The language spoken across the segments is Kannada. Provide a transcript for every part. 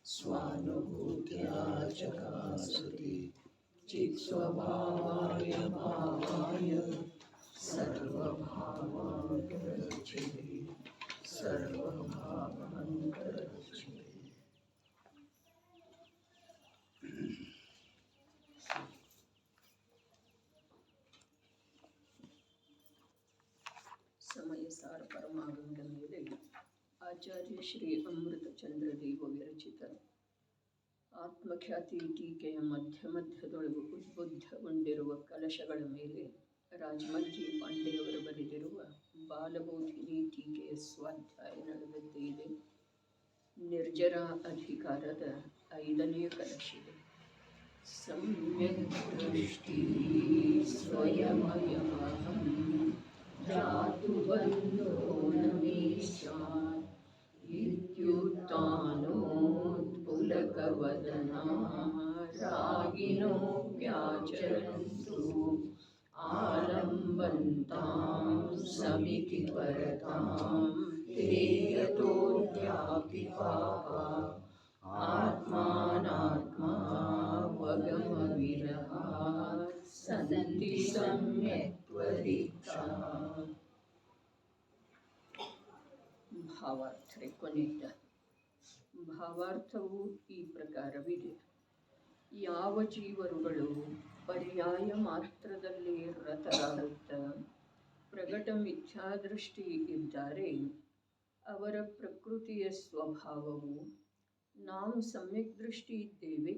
स्वानुभूत्या चकासति चित्स्वभावाय भावाय सर्वभावान्तरक्षिते सर्वभावान्तरक्षिते. ಸಮಯ ಸಾರ ಪರಮಾನಂದ ಮೇಲೆ ಆಚಾರ್ಯ ಶ್ರೀ ಅಮೃತಚಂದ್ರ ದೇವ ವಿರಚಿತ ಆತ್ಮಖ್ಯಾತಿ ಟೀಕೆಯ ಮಧ್ಯದೊಳಗೂ ಉದ್ಬುದ್ಧಗೊಂಡಿರುವ ಕಲಶಗಳ ಮೇಲೆ ರಾಜಮಂಜಿ ಪಾಂಡೆಯವರು ಬರೆದಿರುವ ಬಾಲಬೋಧಿನಿ ಟೀಕೆಯ ಸ್ವಾಧ್ಯಾಯ ನಡೆದದ್ದೇ ಇದೆ. ನಿರ್ಜರ ಅಧಿಕಾರದ 5ನೇ ಕಲಶಿದೆ. ಸಮ್ಯಕ್ ದೃಷ್ಟಿ ಸ್ವಯಮಯಮಹಂ ಜಾತು ಬಂಧೋ ನ ಮೇ ಸ್ಯಾತ್ ಇತ್ಯುತ್ಥಾನೋತ್ಪುಲಕವದನಾ ರಾಗಿಣೋಪ್ಯಾಚರಂತು ಆಲಂಬಂತಾಂ ಸಮಿತಿ ಪರತಾಂ ತೇ ಯತೋದ್ಯಾಪಿ ಪಾಪಾ ಆತ್ಮಾನಾತ್ಮಾವಗಮವಿರಹಾತ್ ಸಂತಿ ಸಮ್ಯಕ್ತ್ವದೀಕ್ಷಾ. ಭಾವಾರ್ಥರೆ ಕೊನೆಯ ಭಾವಾರ್ಥವು ಈ ಪ್ರಕಾರವಿದೆ. ಯಾವ ಜೀವರುಗಳು ಪರ್ಯಾಯ ಮಾತ್ರದಲ್ಲಿ ರತರಾಗುತ್ತ ಪ್ರಗಟ ಮಿಥ್ಯಾದೃಷ್ಟಿ ಇದ್ದಾರೆ, ಅವರ ಪ್ರಕೃತಿಯ ಸ್ವಭಾವವು ನಾವು ಸಮ್ಯಕ್ ದೃಷ್ಟಿ ಇದ್ದೇವೆ,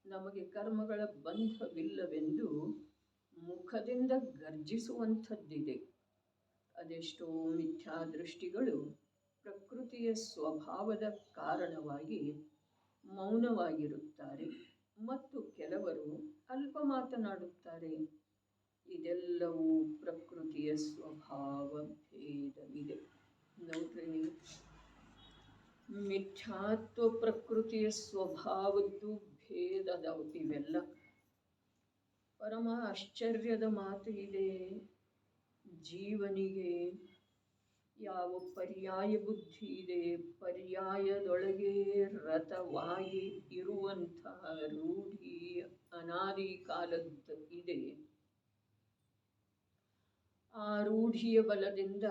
ನಮಗೆ ಕರ್ಮಗಳ ಬಂಧವಿಲ್ಲವೆಂದು ಮುಖದಿಂದ ಗರ್ಜಿಸುವಂಥದ್ದಿದೆ. ಅದೆಷ್ಟೋ ಮಿಥ್ಯಾದೃಷ್ಟಿಗಳು ಪ್ರಕೃತಿಯ ಸ್ವಭಾವದ ಕಾರಣವಾಗಿ ಮೌನವಾಗಿರುತ್ತಾರೆ ಮತ್ತು ಕೆಲವರು ಅಲ್ಪ ಮಾತನಾಡುತ್ತಾರೆ. ಇದೆಲ್ಲವೂ ಪ್ರಕೃತಿಯ ಸ್ವಭಾವ ಭೇದವಿದೆ. ನೋಡ್ರಿ, ಮಿಥ್ಯಾತ್ವ ಪ್ರಕೃತಿಯ ಸ್ವಭಾವದ್ದು ಭೇದದ ಇವೆಲ್ಲ. ಪರಮ ಆಶ್ಚರ್ಯದ ಮಾತು ಇದೆ. ಜೀವನಿಗೆ ಯಾವ ಪರ್ಯಾಯ ಬುದ್ಧಿ ಇದೆ, ಪರ್ಯಾಯದೊಳಗೆ ರತವಾಗಿ ಇರುವಂತಹ ರೂಢಿ ಅನಾದಿ ಕಾಲದ್ದು ಇದೆ. ಆ ರೂಢಿಯ ಬಲದಿಂದ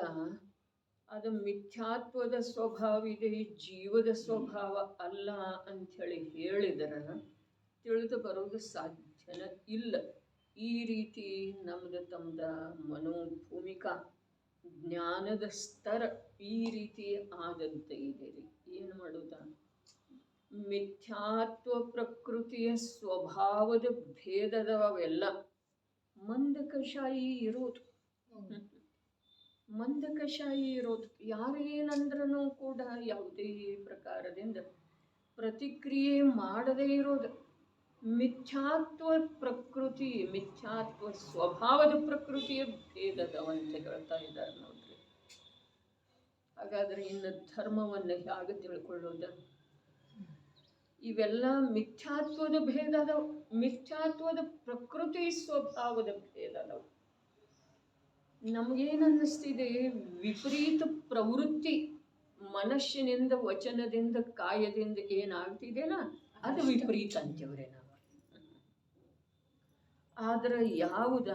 ಅದು ಮಿಥ್ಯಾತ್ವದ ಸ್ವಭಾವ ಇದೆ, ಜೀವದ ಸ್ವಭಾವ ಅಲ್ಲ ಅಂಥೇಳಿ ಹೇಳಿದರೆ ತಿಳಿದು ಬರೋದು ಸಾಧ್ಯನ ಇಲ್ಲ. ಈ ರೀತಿ ನಮ್ದು ತಮ್ಮದ ಮನೋಭೂಮಿಕಾ ಜ್ಞಾನದ ಸ್ತರ ಈ ರೀತಿ ಆದಂತೆ ಇದೆ ರೀ. ಏನು ಮಾಡೋದ? ಮಿಥ್ಯಾತ್ವ ಪ್ರಕೃತಿಯ ಸ್ವಭಾವದ ಭೇದದವೆಲ್ಲ ಮಂದಕಶಾಹಿ ಇರೋದು. ಮಂದಕಶಾಹಿ ಇರೋದು ಯಾರೇನಂದ್ರೂ ಕೂಡ ಯಾವುದೇ ಪ್ರಕಾರದಿಂದ ಪ್ರತಿಕ್ರಿಯೆ ಮಾಡದೇ ಇರೋದು. ಮಿಥ್ಯಾತ್ವ ಪ್ರಕೃತಿ, ಮಿಥ್ಯಾತ್ವ ಸ್ವಭಾವದ ಪ್ರಕೃತಿಯ ಭೇದದವಂತೆ ಹೇಳ್ತಾ ಇದ್ದಾರೆ ನೋಡ್ರಿ. ಹಾಗಾದ್ರೆ ಇನ್ನು ಧರ್ಮವನ್ನು ಹೇಗೆ ತಿಳ್ಕೊಳ್ಳೋದ? ಇವೆಲ್ಲ ಮಿಥ್ಯಾತ್ವದ ಭೇದದವು, ಮಿಥ್ಯಾತ್ವದ ಪ್ರಕೃತಿ ಸ್ವಭಾವದ ಭೇದದವು. ನಮಗೇನು ಅನ್ನಿಸ್ತಿದೆ? ವಿಪರೀತ ಪ್ರವೃತ್ತಿ ಮನಸ್ಸಿನಿಂದ, ವಚನದಿಂದ, ಕಾಯದಿಂದ ಏನಾಗ್ತಿದೆನಾ ಅದು ವಿಪರೀತ ಅಂತೀವ್ರೆ ನಾವು. ಆದ್ರೆ ಯಾವುದ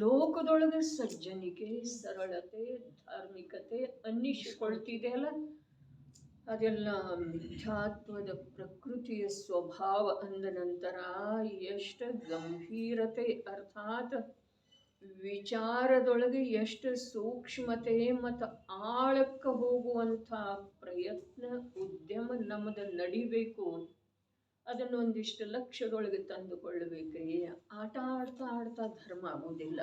ಲೋಕದೊಳಗೆ ಸಜ್ಜನಿಕೆ, ಸರಳತೆ, ಧಾರ್ಮಿಕತೆ ಅನ್ನಿಸಿಕೊಳ್ತಿದೆ ಅಲ್ಲ, ಅದೆಲ್ಲ ಮಿಥ್ಯಾತ್ವದ ಪ್ರಕೃತಿಯ ಸ್ವಭಾವ. ಅಂದ ನಂತರ ಎಷ್ಟು ಗಂಭೀರತೆ, ಅರ್ಥಾತ್ ವಿಚಾರದೊಳಗೆ ಎಷ್ಟು ಸೂಕ್ಷ್ಮತೆ ಮತ್ತು ಆಳಕ್ಕೆ ಹೋಗುವಂಥ ಪ್ರಯತ್ನ, ಉದ್ಯಮ ನಮ್ಮದು ನಡಿಬೇಕು. ಅದನ್ನು ಒಂದಿಷ್ಟು ಲಕ್ಷ್ಯದೊಳಗೆ ತಂದುಕೊಳ್ಳಬೇಕ್ರಿ. ಆಟ ಆಡ್ತಾ ಆಡ್ತಾ ಧರ್ಮ ಆಗೋದಿಲ್ಲ.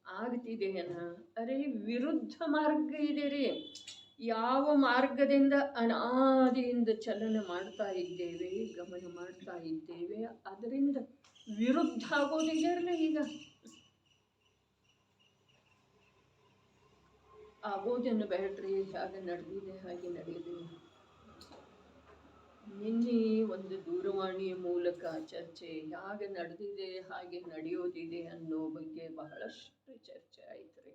ಆಗ್ತಿದೆಯನ? ಅರೆ ವಿರುದ್ಧ ಮಾರ್ಗ ಇದೆ ರೀ. ಯಾವ ಮಾರ್ಗದಿಂದ ಅನಾದಿಯಿಂದ ಚಲನ ಮಾಡ್ತಾ ಇದ್ದೇವೆ, ಗಮನ ಮಾಡ್ತಾ ಇದ್ದೇವೆ, ಅದರಿಂದ ವಿರುದ್ಧ ಆಗೋದಿಲ್ಲ ಈಗ. ಆಗೋದನ್ನು ಬೇಡ್ರಿ, ಹಾಗೆ ನಡೆದಿದೆ ಹಾಗೆ ನಡೆದಿದೆ. ನಿನ್ನೆ ಒಂದು ದೂರವಾಣಿಯ ಮೂಲಕ ಚರ್ಚೆ ಹೇಗೆ ನಡೆದಿದೆ ಹಾಗೆ ನಡೆಯೋದಿದೆ ಅನ್ನೋ ಬಗ್ಗೆ ಬಹಳಷ್ಟು ಚರ್ಚೆ ಆಯ್ತು ರೀ.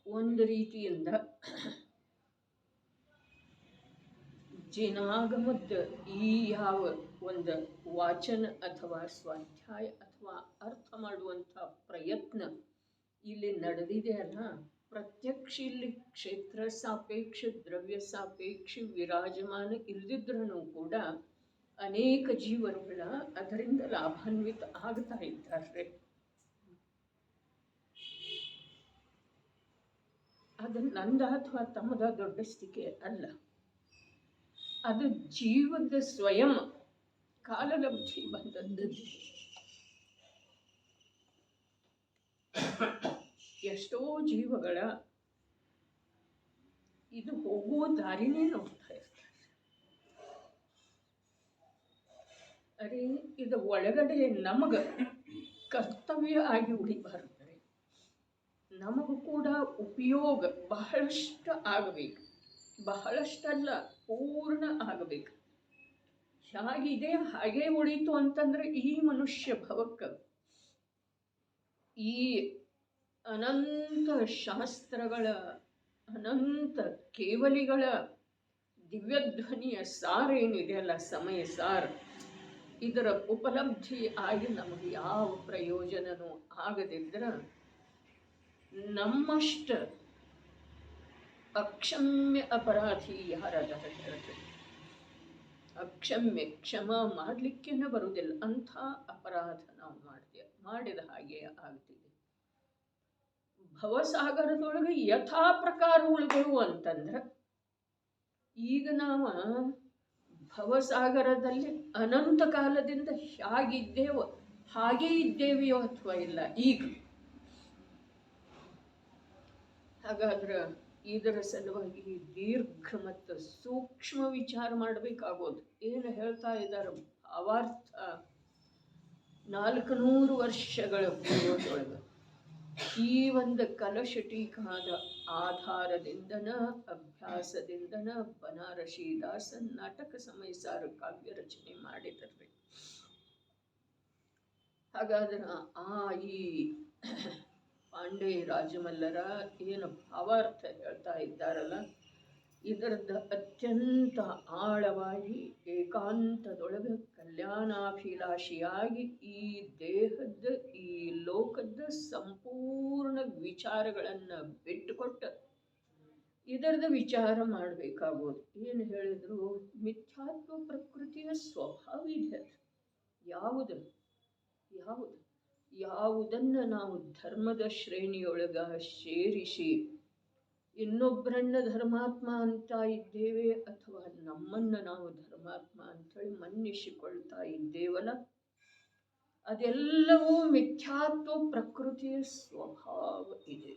ಒಂದು ರೀತಿಯಿಂದ ಜಿನಾಗಮದ ಈ ಯಾವ ಒಂದು ವಾಚನ ಅಥವಾ ಸ್ವಾಧ್ಯಾಯ ಅಥವಾ ಅರ್ಥ ಮಾಡುವಂಥ ಪ್ರಯತ್ನ ಇಲ್ಲಿ ನಡೆದಿದೆ ಅಲ್ಲ, ಪ್ರತ್ಯಕ್ಷ ಇಲ್ಲಿ ಕ್ಷೇತ್ರ ಸಾಪೇಕ್ಷ ದ್ರವ್ಯ ಸಾಪೇಕ್ಷ ವಿರಾಜಮಾನ ಇಲ್ಲದಿದ್ರೂ ಕೂಡ ಅನೇಕ ಜೀವರುಗಳ ಅದರಿಂದ ಲಾಭಾನ್ವಿತ ಆಗ್ತಾ ಇದ್ದಾರೆ. ಅದು ನಂದ ಅಥವಾ ತಮ್ಮದ ದೊಡ್ಡಸ್ತಿಕೆ ಅಲ್ಲ, ಅದು ಜೀವದ ಸ್ವಯಂ ಕಾಲಲಬ್ಧಿ ಬಂದದ್ದು. ಎಷ್ಟೋ ಜೀವಗಳ ಇದು ಹೋಗೋ ದಾರಿನೇ ನೋಡ್ತಾ ಇರ್ತಾರೆ. ಅರೆ ಇದು ಒಳಗಡೆ ನಮಗ ಕರ್ತವ್ಯ ಆಗಿ ಉಳಿಬಾರ್ದು, ನಮಗೂ ಕೂಡ ಉಪಯೋಗ ಬಹಳಷ್ಟು ಆಗಬೇಕು. ಬಹಳಷ್ಟಲ್ಲ, ಪೂರ್ಣ ಆಗಬೇಕು. ಹೇಗಿದೆ ಹಾಗೇ ಉಳಿತು ಅಂತಂದ್ರೆ ಈ ಮನುಷ್ಯ ಭವಕ್ಕೆ ಈ ಅನಂತ ಶಾಸ್ತ್ರಗಳ ಅನಂತ ಕೇವಲಿಗಳ ದಿವ್ಯಧ್ವನಿಯ ಸಾರ ಏನಿದೆಯಲ್ಲ, ಸಮಯ ಸಾರ, ಇದರ ಉಪಲಬ್ಧಿ ಆಗಿ ನಮಗೆ ಯಾವ ಪ್ರಯೋಜನನೂ ಆಗದಿದ್ರೆ ನಮ್ಮಷ್ಟ ಅಕ್ಷಮ್ಯ ಅಪರಾಧಿ ಯಾರಾದರೂ ಹೇಳ್ತಾರೆ. ಅಕ್ಷಮ್ಯ ಕ್ಷಮ ಮಾಡಲಿಕ್ಕೇನೆ ಬರುವುದಿಲ್ಲ, ಅಂಥ ಅಪರಾಧ ನಾವು ಮಾಡಿದ ಹಾಗೆ ಆಗ್ತಿದೆ. ಭವಸಾಗರದೊಳಗೆ ಯಥಾ ಪ್ರಕಾರ ಉಳಿದೆವು ಅಂತಂದ್ರೆ, ಈಗ ನಾವು ಭವಸಾಗರದಲ್ಲಿ ಅನಂತ ಕಾಲದಿಂದ ಹೇಗಿದ್ದೇವೋ ಹಾಗೇ ಇದ್ದೇವೆಯೋ ಅಥವಾ ಇಲ್ಲ ಈಗ. ಹಾಗಾದ್ರೆ ಇದರ ಸಲುವಾಗಿ ದೀರ್ಘ ಮತ್ತು ಸೂಕ್ಷ್ಮ ವಿಚಾರ ಮಾಡಬೇಕಾಗೋದು. ಏನು ಹೇಳ್ತಾ ಇದ್ದಾರೆ ಭಾವಾರ್ಥ 400 ವರ್ಷಗಳ ಪೂರ್ವದೊಳಗೆ ಈ ಒಂದು ಕಲಶಟೀಕಾದ ಆಧಾರದಿಂದನ ಅಭ್ಯಾಸದಿಂದನ ಬನಾರಸಿ ದಾಸನ್ ನಾಟಕ ಸಮಯಸಾರ ಕಾವ್ಯ ರಚನೆ ಮಾಡಿದ್ದಾರೆ. ಹಾಗಾದ್ರೆ ಈ ಪಾಂಡೆ ರಾಜಮಲ್ಲರ ಏನು ಭಾವಾರ್ಥ ಹೇಳ್ತಾ ಇದ್ದಾರಲ್ಲ, ಇದರದ್ದು ಅತ್ಯಂತ ಆಳವಾಗಿ ಏಕಾಂತದೊಳಗೆ ಕಲ್ಯಾಣಾಭಿಲಾಷಿಯಾಗಿ ಈ ದೇಹದ ಈ ಲೋಕದ ಸಂಪೂರ್ಣ ವಿಚಾರಗಳನ್ನು ಬಿಟ್ಟುಕೊಟ್ಟು ಇದರದ ವಿಚಾರ ಮಾಡಬೇಕಾಗೋದು. ಏನು ಹೇಳಿದ್ರು, ಮಿಥ್ಯಾತ್ವ ಪ್ರಕೃತಿಯ ಸ್ವಭಾವ ಇದೆ. ಯಾವುದು ಯಾವುದನ್ನು ನಾವು ಧರ್ಮದ ಶ್ರೇಣಿಯೊಳಗ ಸೇರಿಸಿ ಇನ್ನೊಬ್ಬರನ್ನ ಧರ್ಮಾತ್ಮ ಅಂತ ಇದ್ದೇವೆ ಅಥವಾ ನಮ್ಮನ್ನು ನಾವು ಧರ್ಮಾತ್ಮ ಅಂತೇಳಿ ಮನ್ನಿಸಿಕೊಳ್ತಾ ಇದ್ದೇವಲ್ಲ, ಅದೆಲ್ಲವೂ ಮಿಥ್ಯಾತ್ವ ಪ್ರಕೃತಿಯ ಸ್ವಭಾವ ಇದೆ.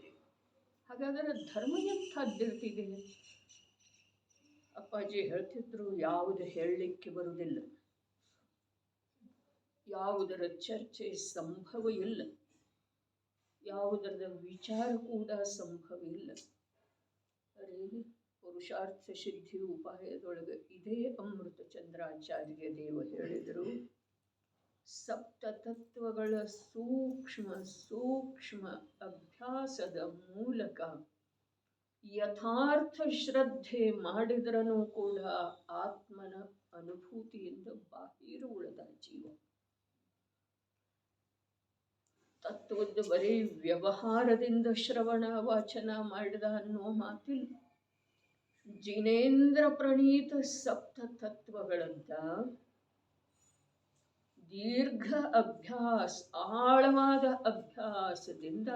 ಹಾಗಾದರೆ ಧರ್ಮ ಎಂಥದ್ದಿರ್ತಿದೆ? ಅಪ್ಪಾಜಿ ಹೇಳ್ತಿದ್ರು, ಯಾವುದು ಹೇಳಲಿಕ್ಕೆ ಬರುವುದಿಲ್ಲ, ಯಾವುದರ ಚರ್ಚೆ ಸಂಭವ ಇಲ್ಲ, ಯಾವುದರ ವಿಚಾರ ಕೂಡ ಸಂಭವ ಇಲ್ಲ. ಅರೆ ಪುರುಷಾರ್ಥ ಸಿದ್ಧಿ ಉಪಾಯದೊಳಗೆ ಇದೇ ಅಮೃತ ಚಂದ್ರಾಚಾರ್ಯ ದೇವ ಹೇಳಿದರು, ಸಪ್ತ ತತ್ವಗಳ ಸೂಕ್ಷ್ಮ ಅಭ್ಯಾಸದ ಮೂಲಕ ಯಥಾರ್ಥ ಶ್ರದ್ಧೆ ಮಾಡಿದ್ರೂ ಕೂಡ ಆತ್ಮನ ಅನುಭೂತಿಯಿಂದ ಬಾಹಿರ ಉಳಿದ ಜೀವ. ತತ್ವದ ಬರೀ ವ್ಯವಹಾರದಿಂದ ಶ್ರವಣ ವಾಚನ ಮಾಡಿದ ಅನ್ನೋ ಮಾತಿಲ್ಲ. ಜಿನೇಂದ್ರ ಪ್ರಣೀತ ಸಪ್ತ ತತ್ವಗಳಂತ ದೀರ್ಘ ಅಭ್ಯಾಸ, ಆಳವಾದ ಅಭ್ಯಾಸದಿಂದ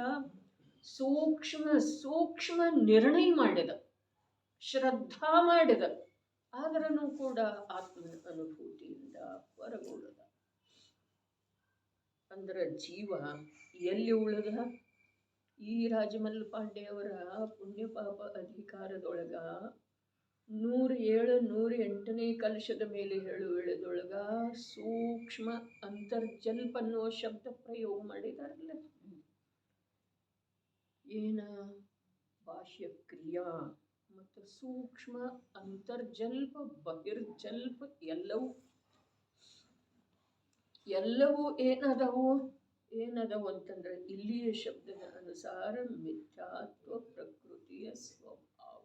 ಸೂಕ್ಷ್ಮ ನಿರ್ಣಯ ಮಾಡಿದ, ಶ್ರದ್ಧಾ ಮಾಡಿದ, ಆದ್ರೂ ಕೂಡ ಆತ್ಮನ ಅನುಭೂತಿಯಿಂದ ಹೊರಗುಳಿದ. ಅಂದ್ರೆ ಜೀವ ಎಲ್ಲಿ ಉಳಿದ? ಈ ರಾಜಮಲ್ಲ ಪಾಂಡೆಯವರ ಪುಣ್ಯ ಪಾಪ ಅಧಿಕಾರದೊಳಗ 107, 108ನೇ ಕಲಶದ ಮೇಲೆ ಇಳಿದೊಳಗ ಸೂಕ್ಷ್ಮ ಅಂತರ್ಜಲ್ಪ ಅನ್ನೋ ಶಬ್ದ ಪ್ರಯೋಗ ಮಾಡಿದಾರಲ್ಲ. ಏನ ಬಾಹ್ಯ ಕ್ರಿಯಾ ಮತ್ತು ಸೂಕ್ಷ್ಮ ಅಂತರ್ಜಲ್ಪ ಬಹಿರ್ಜಲ್ಪ ಎಲ್ಲವೂ ಏನದವು ಅಂತಂದ್ರೆ ಇಲ್ಲಿಯ ಶಬ್ದದ ಅನುಸಾರ ಮಿಥ್ಯಾತ್ವ ಪ್ರಕೃತಿಯ ಸ್ವಭಾವ.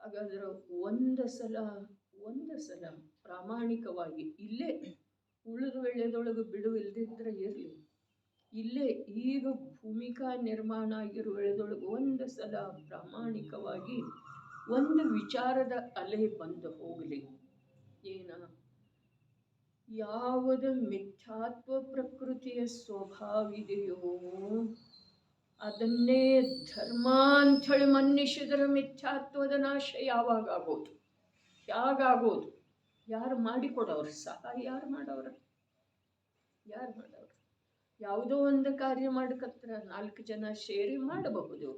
ಹಾಗಾದ್ರೆ ಒಂದು ಸಲ ಪ್ರಾಮಾಣಿಕವಾಗಿ ಇಲ್ಲೇ ಉಳಿದ ವೇಳೆದೊಳಗೆ ಬಿಡು ಇಲ್ದಿದ್ರೆ ಇರಲಿ, ಇಲ್ಲೇ ಈಗ ಭೂಮಿಕಾ ನಿರ್ಮಾಣ ಆಗಿರೋ ವೇಳೆದೊಳಗೆ ಒಂದು ಸಲ ಪ್ರಾಮಾಣಿಕವಾಗಿ ಒಂದು ವಿಚಾರದ ಅಲೆ ಬಂದು ಹೋಗಲಿ. ಏನ? ಯಾವುದು ಮಿಥ್ಯಾತ್ವ ಪ್ರಕೃತಿಯ ಸ್ವಭಾವಿದೆಯೋ ಅದನ್ನೇ ಧರ್ಮ ಅಂಥೇಳಿ ಮನ್ನಿಸಿದರೆ ಮಿಥ್ಯಾತ್ವದ ನಾಶ ಯಾವಾಗ ಆಗೋದು? ಹೇಗಾಗೋದು? ಯಾರು ಮಾಡಿಕೊಡೋರು? ಸಹಾಯ ಯಾರು ಮಾಡೋರು? ಯಾವುದೋ ಒಂದು ಕಾರ್ಯ ಮಾಡಕತ್ರ 4 ಜನ ಸೇರಿ ಮಾಡಬಹುದು,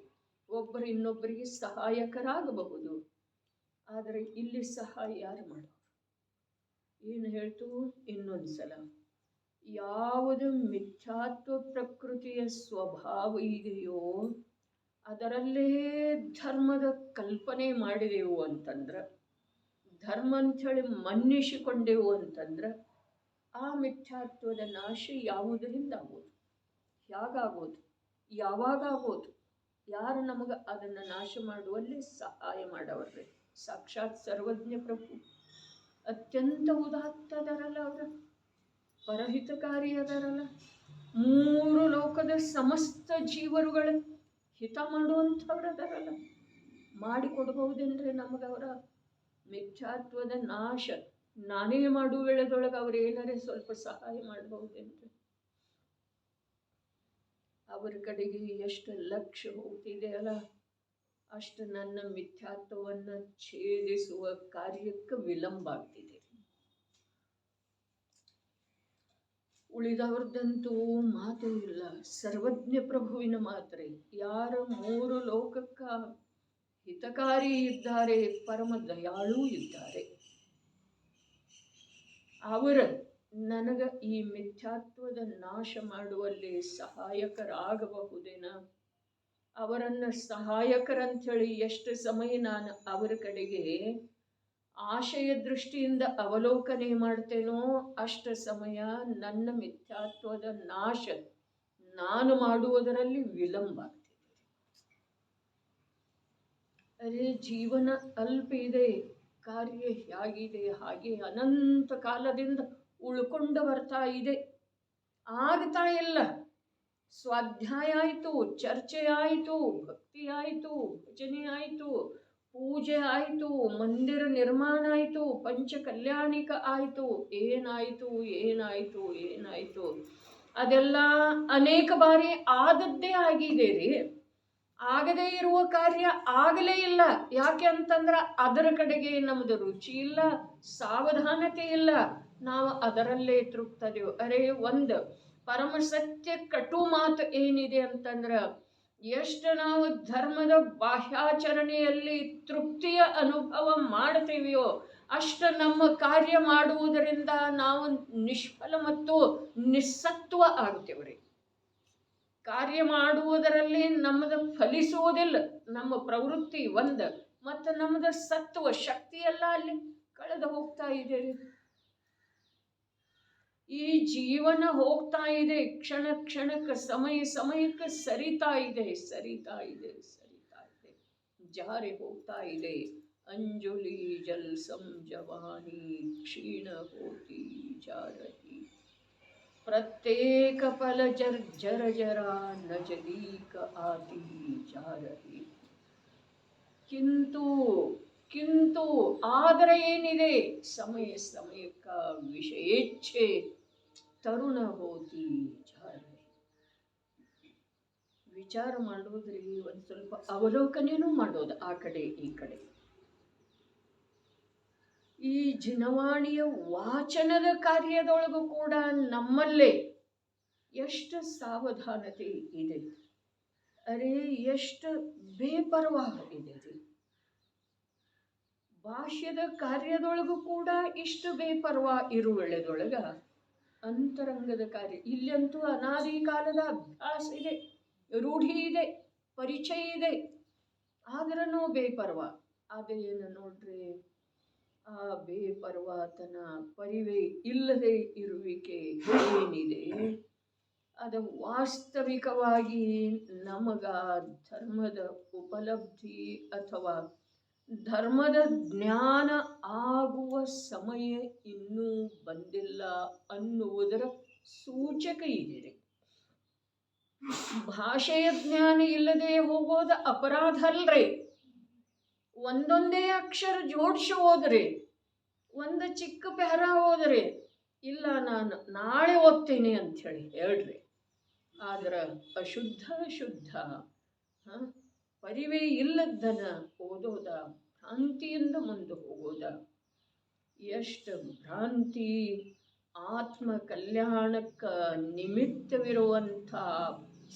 ಒಬ್ಬರು ಇನ್ನೊಬ್ಬರಿಗೆ ಸಹಾಯಕರಾಗಬಹುದು. ಆದರೆ ಇಲ್ಲಿ ಸಹಾಯ ಯಾರು ಮಾಡೋರು? ಏನು ಹೇಳ್ತು ಇನ್ನೊಂದ್ಸಲ? ಯಾವುದು ಮಿಥ್ಯಾತ್ವ ಪ್ರಕೃತಿಯ ಸ್ವಭಾವ ಇದೆಯೋ ಅದರಲ್ಲೇ ಧರ್ಮದ ಕಲ್ಪನೆ ಮಾಡಿದೆವು ಅಂತಂದ್ರೆ, ಧರ್ಮ ಅಂಥೇಳಿ ಮನ್ನಿಸಿಕೊಂಡೆವು ಅಂತಂದ್ರೆ, ಆ ಮಿಥ್ಯಾತ್ವದ ನಾಶ ಯಾವುದರಿಂದ ಆಗೋದು? ಹೇಗಾಗೋದು? ಯಾವಾಗಾಗೋದು? ಯಾರು ನಮಗೆ ಅದನ್ನು ನಾಶ ಮಾಡುವಲ್ಲಿ ಸಹಾಯ ಮಾಡವ್ರಿ? ಸಾಕ್ಷಾತ್ ಸರ್ವಜ್ಞ ಪ್ರಭು. ಅತ್ಯಂತ ಉದಾತ್ತ ಅದರಲ್ಲ, ಅವರ ಪರಹಿತಕಾರಿ ಅದರಲ್ಲ. 3 ಲೋಕದ ಸಮಸ್ತ ಜೀವರುಗಳ ಹಿತ ಮಾಡುವಂಥವ್ರು ಅದರಲ್ಲ. ಮಾಡಿಕೊಡ್ಬಹುದೇನ್ರಿ ನಮಗವರ ಮಿಥ್ಯಾತ್ವದ ನಾಶ? ನಾನೇ ಮಾಡುವ ವೇಳೆದೊಳಗೆ ಅವ್ರು ಏನಾರೇ ಸ್ವಲ್ಪ ಸಹಾಯ ಮಾಡಬಹುದೇನ್ರಿ? ಅವರ ಕಡೆಗೆ ಎಷ್ಟು ಲಕ್ಷ್ಯ ಹೋಗ್ತಿದೆ ಅಲ್ಲ, ಅಷ್ಟು ನನ್ನ ಮಿಥ್ಯಾತ್ವವನ್ನು ಛೇದಿಸುವ ಕಾರ್ಯಕ್ಕೆ ವಿಳಂಬ ಆಗ್ತಿದೆ. ಉಳಿದವ್ರದ್ದಂತೂ ಮಾತೇ ಇಲ್ಲ. ಸರ್ವಜ್ಞ ಪ್ರಭುವಿನ ಮಾತ್ರೆ. ಯಾರು 3 ಲೋಕಕ್ಕ ಹಿತಕಾರಿ ಇದ್ದಾರೆ, ಪರಮ ದಯಾಳೂ ಇದ್ದಾರೆ, ಅವರ ನನಗ ಈ ಮಿಥ್ಯಾತ್ವದ ನಾಶ ಮಾಡುವಲ್ಲಿ ಸಹಾಯಕರಾಗಬಹುದೇನ? ಅವರನ್ನು ಸಹಾಯಕರಂಥೇಳಿ ಎಷ್ಟು ಸಮಯ ನಾನು ಅವರ ಕಡೆಗೆ ಆಶಯ ದೃಷ್ಟಿಯಿಂದ ಅವಲೋಕನೆ ಮಾಡ್ತೇನೋ ಅಷ್ಟು ಸಮಯ ನನ್ನ ಮಿಥ್ಯಾತ್ವದ ನಾಶ ನಾನು ಮಾಡುವುದರಲ್ಲಿ ವಿಳಂಬ ಆಗ್ತಿದೆ. ಅದೇ ಜೀವನ ಅಲ್ಪ ಇದೆ, ಕಾರ್ಯ ಹೇಗಿದೆ ಹಾಗೆ ಅನಂತ ಕಾಲದಿಂದ ಉಳ್ಕೊಂಡು ಬರ್ತಾ ಇದೆ, ಆಗ್ತಾ ಇಲ್ಲ. ಸ್ವಾಧ್ಯಾಯ ಆಯಿತು, ಚರ್ಚೆ ಆಯಿತು, ಭಕ್ತಿ ಆಯಿತು, ಭಜನೆ ಆಯಿತು, ಪೂಜೆ ಆಯಿತು, ಮಂದಿರ ನಿರ್ಮಾಣ ಆಯಿತು, ಪಂಚ ಕಲ್ಯಾಣಿಕ ಆಯಿತು. ಏನಾಯಿತು? ಅದೆಲ್ಲ ಅನೇಕ ಬಾರಿ ಆದದ್ದೇ ಆಗಿದೆ ರೀ. ಆಗದೇ ಇರುವ ಕಾರ್ಯ ಆಗಲೇ ಇಲ್ಲ. ಯಾಕೆ ಅಂತಂದ್ರೆ ಅದರ ಕಡೆಗೆ ನಮ್ದು ರುಚಿ ಇಲ್ಲ, ಸಾವಧಾನತೆ ಇಲ್ಲ, ನಾವು ಅದರಲ್ಲೇ ತೃಪ್ತದೇವು. ಅರೆ ಒಂದು ಪರಮ ಸತ್ಯ ಕಟು ಮಾತು ಏನಿದೆ ಅಂತಂದ್ರೆ, ಎಷ್ಟು ನಾವು ಧರ್ಮದ ಬಾಹ್ಯಾಚರಣೆಯಲ್ಲಿ ತೃಪ್ತಿಯ ಅನುಭವ ಮಾಡ್ತೀವಿಯೋ ಅಷ್ಟು ನಮ್ಮ ಕಾರ್ಯ ಮಾಡುವುದರಿಂದ ನಾವು ನಿಷ್ಫಲ ಮತ್ತು ನಿಸ್ಸತ್ವ ಆಗ್ತೇವ್ರಿ. ಕಾರ್ಯ ಮಾಡುವುದರಲ್ಲಿ ನಮ್ಮದು ಫಲಿಸುವುದಿಲ್ಲ, ನಮ್ಮ ಪ್ರವೃತ್ತಿ ಒಂದು, ಮತ್ತು ನಮ್ಮದು ಸತ್ವ ಶಕ್ತಿಯೆಲ್ಲ ಅಲ್ಲಿ ಕಳೆದು ಹೋಗ್ತಾ ಇದೆ. ಈ ಜೀವನ ಹೋಗ್ತಾ ಇದೆ, ಕ್ಷಣ ಕ್ಷಣಕ್ಕೆ ಸಮಯಕ್ಕೆ ಸರಿತಾ ಇದೆ, ಜಾರಿ ಹೋಗ್ತಾ ಇದೆ. ಅಂಜುಲಿ ಜಲ್ ಸಂಜವಾನಿ ಕ್ಷೀಣ ಹೋತಿ ಜಾರಹಿ, ಪ್ರತ್ಯೇಕ ಫಲ ಜರ ಜರ ನಜದೀಕ ಆತಿ ಜಾರಹಿ. ಕಿಂತು ಆದರೆ ಏನಿದೆ, ಸಮಯಕ್ಕ ವಿಷಯೇಚ್ಛೆ ತರುಣ ಹೋತಿ ಜಾರಹಿ. ವಿಚಾರ ಮಾಡೋದ್ರಿ, ಒಂದು ಸ್ವಲ್ಪ ಅವಲೋಕನೇನೂ ಮಾಡೋದು ಆ ಕಡೆ ಈ ಕಡೆ. ಈ ಜಿನವಾಣಿಯ ವಾಚನದ ಕಾರ್ಯದೊಳಗೂ ಕೂಡ ನಮ್ಮಲ್ಲೇ ಎಷ್ಟು ಸಾವಧಾನತೆ ಇದೆ, ಅರೆ ಎಷ್ಟು ಬೇಪರವಾಹ ಇದೆ ರೀ. ಭಾಷ್ಯದ ಕಾರ್ಯದೊಳಗೂ ಕೂಡ ಇಷ್ಟು ಬೇಪರವಾ ಇರುವೆಳೆದೊಳಗ ಅಂತರಂಗದ ಕಾರ್ಯ ಇಲ್ಲಂತೂ ಅನಾದಿ ಕಾಲದ ಅಭ್ಯಾಸ ಇದೆ, ರೂಢಿ ಇದೆ, ಪರಿಚಯ ಇದೆ, ಆದ್ರೂ ಬೇಪರವಾ. ಅದೇನು ನೋಡ್ರಿ, ಆ ಬೇಪರವಾತನ ಪರಿವೇ ಇಲ್ಲದೆ ಇರುವಿಕೆ ಏನಿದೆ, ಅದು ವಾಸ್ತವಿಕವಾಗಿ ನಮಗ ಧರ್ಮದ ಉಪಲಬ್ಧಿ ಅಥವಾ ಧರ್ಮದ ಜ್ಞಾನ ಆಗುವ ಸಮಯ ಇನ್ನೂ ಬಂದಿಲ್ಲ ಅನ್ನುವುದರ ಸೂಚಕ ಇದೆ. ಭಾಷೆಯ ಜ್ಞಾನ ಇಲ್ಲದೆ ಹೋಗೋದು ಅಪರಾಧ ಅಲ್ರಿ. ಒಂದೊಂದೇ ಅಕ್ಷರ ಜೋಡಿಸಿ ಹೋದ್ರೆ, ಒಂದು ಚಿಕ್ಕ ಪ್ಯಾರ ಹೋದರೆ, ಇಲ್ಲ ನಾನು ನಾಳೆ ಓದ್ತೇನೆ ಅಂಥೇಳಿ ಹೇಳ್ರಿ. ಆದ್ರೆ ಅಶುದ್ಧ ಶುದ್ಧ ಪರಿವೇ ಇಲ್ಲದನ್ನ ಓದೋದ, ಭ್ರಾಂತಿಯಿಂದ ಮುಂದೆ ಹೋಗೋದ. ಎಷ್ಟು ಭ್ರಾಂತಿ ಆತ್ಮ ಕಲ್ಯಾಣಕ್ಕೆ ನಿಮಿತ್ತವಿರುವಂಥ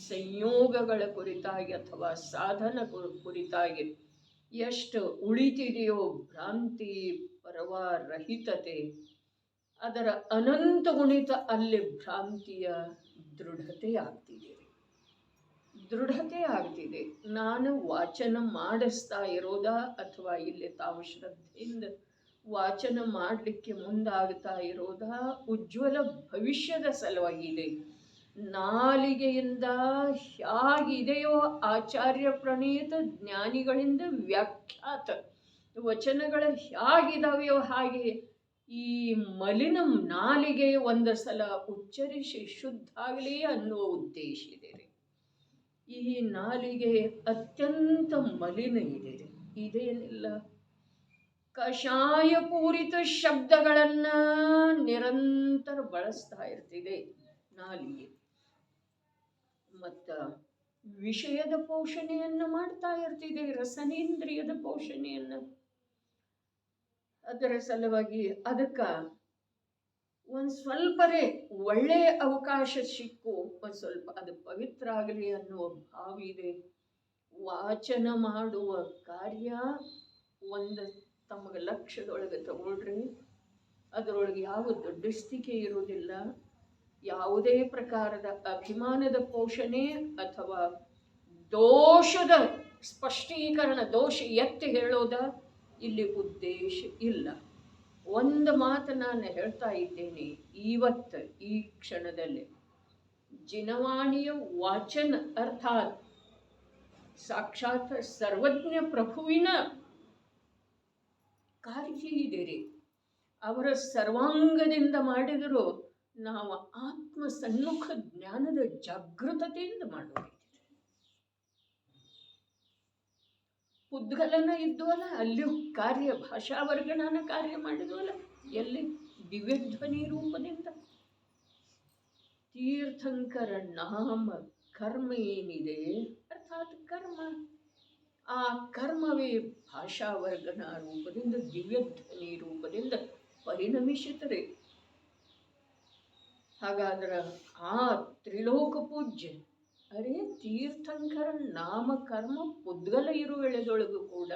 ಸಂಯೋಗಗಳ ಕುರಿತಾಗಿ ಅಥವಾ ಸಾಧನ ಕುರಿತಾಗಿ ಎಷ್ಟು ಉಳಿತಿದೆಯೋ ಭ್ರಾಂತಿ ಪರವಾರಹಿತತೆ, ಅದರ ಅನಂತ ಗುಣಿತ ಅಲ್ಲಿ ಭ್ರಾಂತಿಯ ದೃಢತೆ ಆಗ್ತಿದೆ. ನಾನು ವಾಚನ ಮಾಡಿಸ್ತಾ ಇರೋದ ಅಥವಾ ಇಲ್ಲಿ ತಾವು ಶ್ರದ್ಧೆಯಿಂದ ವಾಚನ ಮಾಡಲಿಕ್ಕೆ ಮುಂದಾಗ್ತಾ ಇರೋದ ಉಜ್ವಲ ಭವಿಷ್ಯದ ಸಲುವಾಗಿದೆ. ನಾಲಿಗೆಯಿಂದ ಹೇಗಿದೆಯೋ ಆಚಾರ್ಯ ಪ್ರಣೀತ ಜ್ಞಾನಿಗಳಿಂದ ವ್ಯಾಖ್ಯಾತ ವಚನಗಳು ಹೇಗಿದಾವೆಯೋ ಹಾಗೆ ಈ ಮಲಿನ ನಾಲಿಗೆ ಒಂದು ಸಲ ಉಚ್ಚರಿಸಿ ಶುದ್ಧ ಆಗಲಿ ಅನ್ನುವ ಉದ್ದೇಶ ಇದೆ. ಈ ನಾಲಿಗೆ ಅತ್ಯಂತ ಮಲಿನ ಇದೆ. ಇದೇನಿಲ್ಲ, ಕಷಾಯ ಪೂರಿತ ಶಬ್ದಗಳನ್ನ ನಿರಂತರ ಬಳಸ್ತಾ ಇರ್ತಿದೆ ನಾಲಿಗೆ. ಮತ್ತ ವಿಷಯದ ಪೋಷಣೆಯನ್ನು ಮಾಡ್ತಾ ಇರ್ತಿದೆ, ರಸನೇಂದ್ರಿಯದ ಪೋಷಣೆಯನ್ನು. ಅದರ ಸಲುವಾಗಿ ಅದಕ್ಕೆ ಒಂದು ಸ್ವಲ್ಪರೇ ಒಳ್ಳೆಯ ಅವಕಾಶ ಸಿಕ್ಕು ಒಂದು ಸ್ವಲ್ಪ ಅದು ಪವಿತ್ರ ಆಗಲಿ ಅನ್ನುವ ಭಾವ ಇದೆ. ವಾಚನ ಮಾಡುವ ಕಾರ್ಯ ಒಂದು ತಮಗೆ ಲಕ್ಷ್ಯದೊಳಗೆ ತಗೊಳ್ರಿ. ಅದರೊಳಗೆ ಯಾವ ದೊಡ್ಡಸ್ತಿಕೆ ಇರುವುದಿಲ್ಲ, ಯಾವುದೇ ಪ್ರಕಾರದ ಅಭಿಮಾನದ ಪೋಷಣೆ ಅಥವಾ ದೋಷದ ಸ್ಪಷ್ಟೀಕರಣ, ದೋಷ ಎತ್ತಿ ಹೇಳೋದ ಇಲ್ಲಿ ಉದ್ದೇಶ ಇಲ್ಲ. ಒಂದು ಮಾತು ನಾನು ಹೇಳ್ತಾ ಇದ್ದೇನೆ ಇವತ್ತು ಈ ಕ್ಷಣದಲ್ಲಿ, ಜಿನವಾಣಿಯ ವಾಚನ ಅರ್ಥಾತ್ ಸಾಕ್ಷಾತ್ ಸರ್ವಜ್ಞ ಪ್ರಭುವಿನ ಕಾರ್ಯ ಇದೆ. ಅವರ ಸರ್ವಾಂಗದಿಂದ ಮಾಡಿದರೂ ನಾವು ಆತ್ಮ ಸನ್ಮುಖ ಜ್ಞಾನದ ಜಾಗೃತತೆಯಿಂದ ಮಾಡೋದು. ಉದ್ಗಲನ ಇದ್ವಲ್ಲ, ಅಲ್ಲಿಯೂ ಕಾರ್ಯ ಭಾಷಾವರ್ಗಣನ ಕಾರ್ಯ ಮಾಡಿದ್ವಲ್ಲ, ಎಲ್ಲಿ ದಿವ್ಯಧ್ವನಿ ರೂಪದಿಂದ. ತೀರ್ಥಂಕರ ನಾಮ ಕರ್ಮ ಏನಿದೆ ಅರ್ಥಾತ್ ಕರ್ಮ, ಆ ಕರ್ಮವೇ ಭಾಷಾವರ್ಗನ ರೂಪದಿಂದ ದಿವ್ಯಧ್ವನಿ ರೂಪದಿಂದ ಪರಿಣಮಿಸುತ್ತದೆ. ಹಾಗಾದ್ರೆ ಆ ತ್ರಿಲೋಕ ಪೂಜ್ಯ ಅರೆ ತೀರ್ಥಂಕರ ನಾಮ ಕರ್ಮ ಪುದ್ಗಲ ಇರುವ ವೇಳೆದೊಳಗೂ ಕೂಡ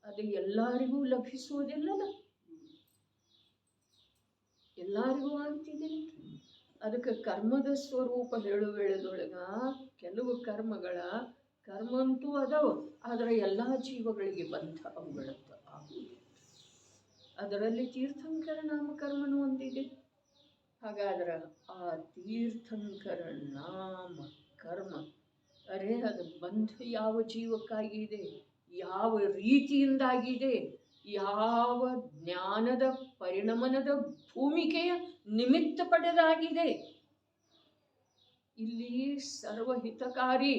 ಅದು ಎಲ್ಲರಿಗೂ ಲಭಿಸುವುದಿಲ್ಲಲ್ಲ, ಎಲ್ಲರಿಗೂ ಆಗ್ತಿದೆ. ಅದಕ್ಕೆ ಕರ್ಮದ ಸ್ವರೂಪ ಹೇಳುವ ವೇಳೆದೊಳಗ ಕೆಲವು ಕರ್ಮಂತೂ ಅದಾವ, ಆದರೆ ಎಲ್ಲ ಜೀವಗಳಿಗೆ ಬಂಧ ಅವುಗಳತ್ತ ಆಗುವುದಿಲ್ಲ. ಅದರಲ್ಲಿ ತೀರ್ಥಂಕರ ನಾಮಕರ್ಮನೂ ಒಂದಿದೆ. ಹಾಗಾದ್ರೆ ಆ ತೀರ್ಥಂಕರ ನಾಮ ಕರ್ಮ ಅರೆ ಅದು ಬಂಧ ಯಾವ ಜೀವಕ್ಕಾಗಿದೆ, ಯಾವ ರೀತಿಯಿಂದಾಗಿದೆ, ಯಾವ ಜ್ಞಾನದ ಪರಿಣಮನದ ಭೂಮಿಕೆಯ ನಿಮಿತ್ತ ಪಡೆದಾಗಿದೆ. ಇಲ್ಲಿ ಸರ್ವಹಿತಕಾರಿ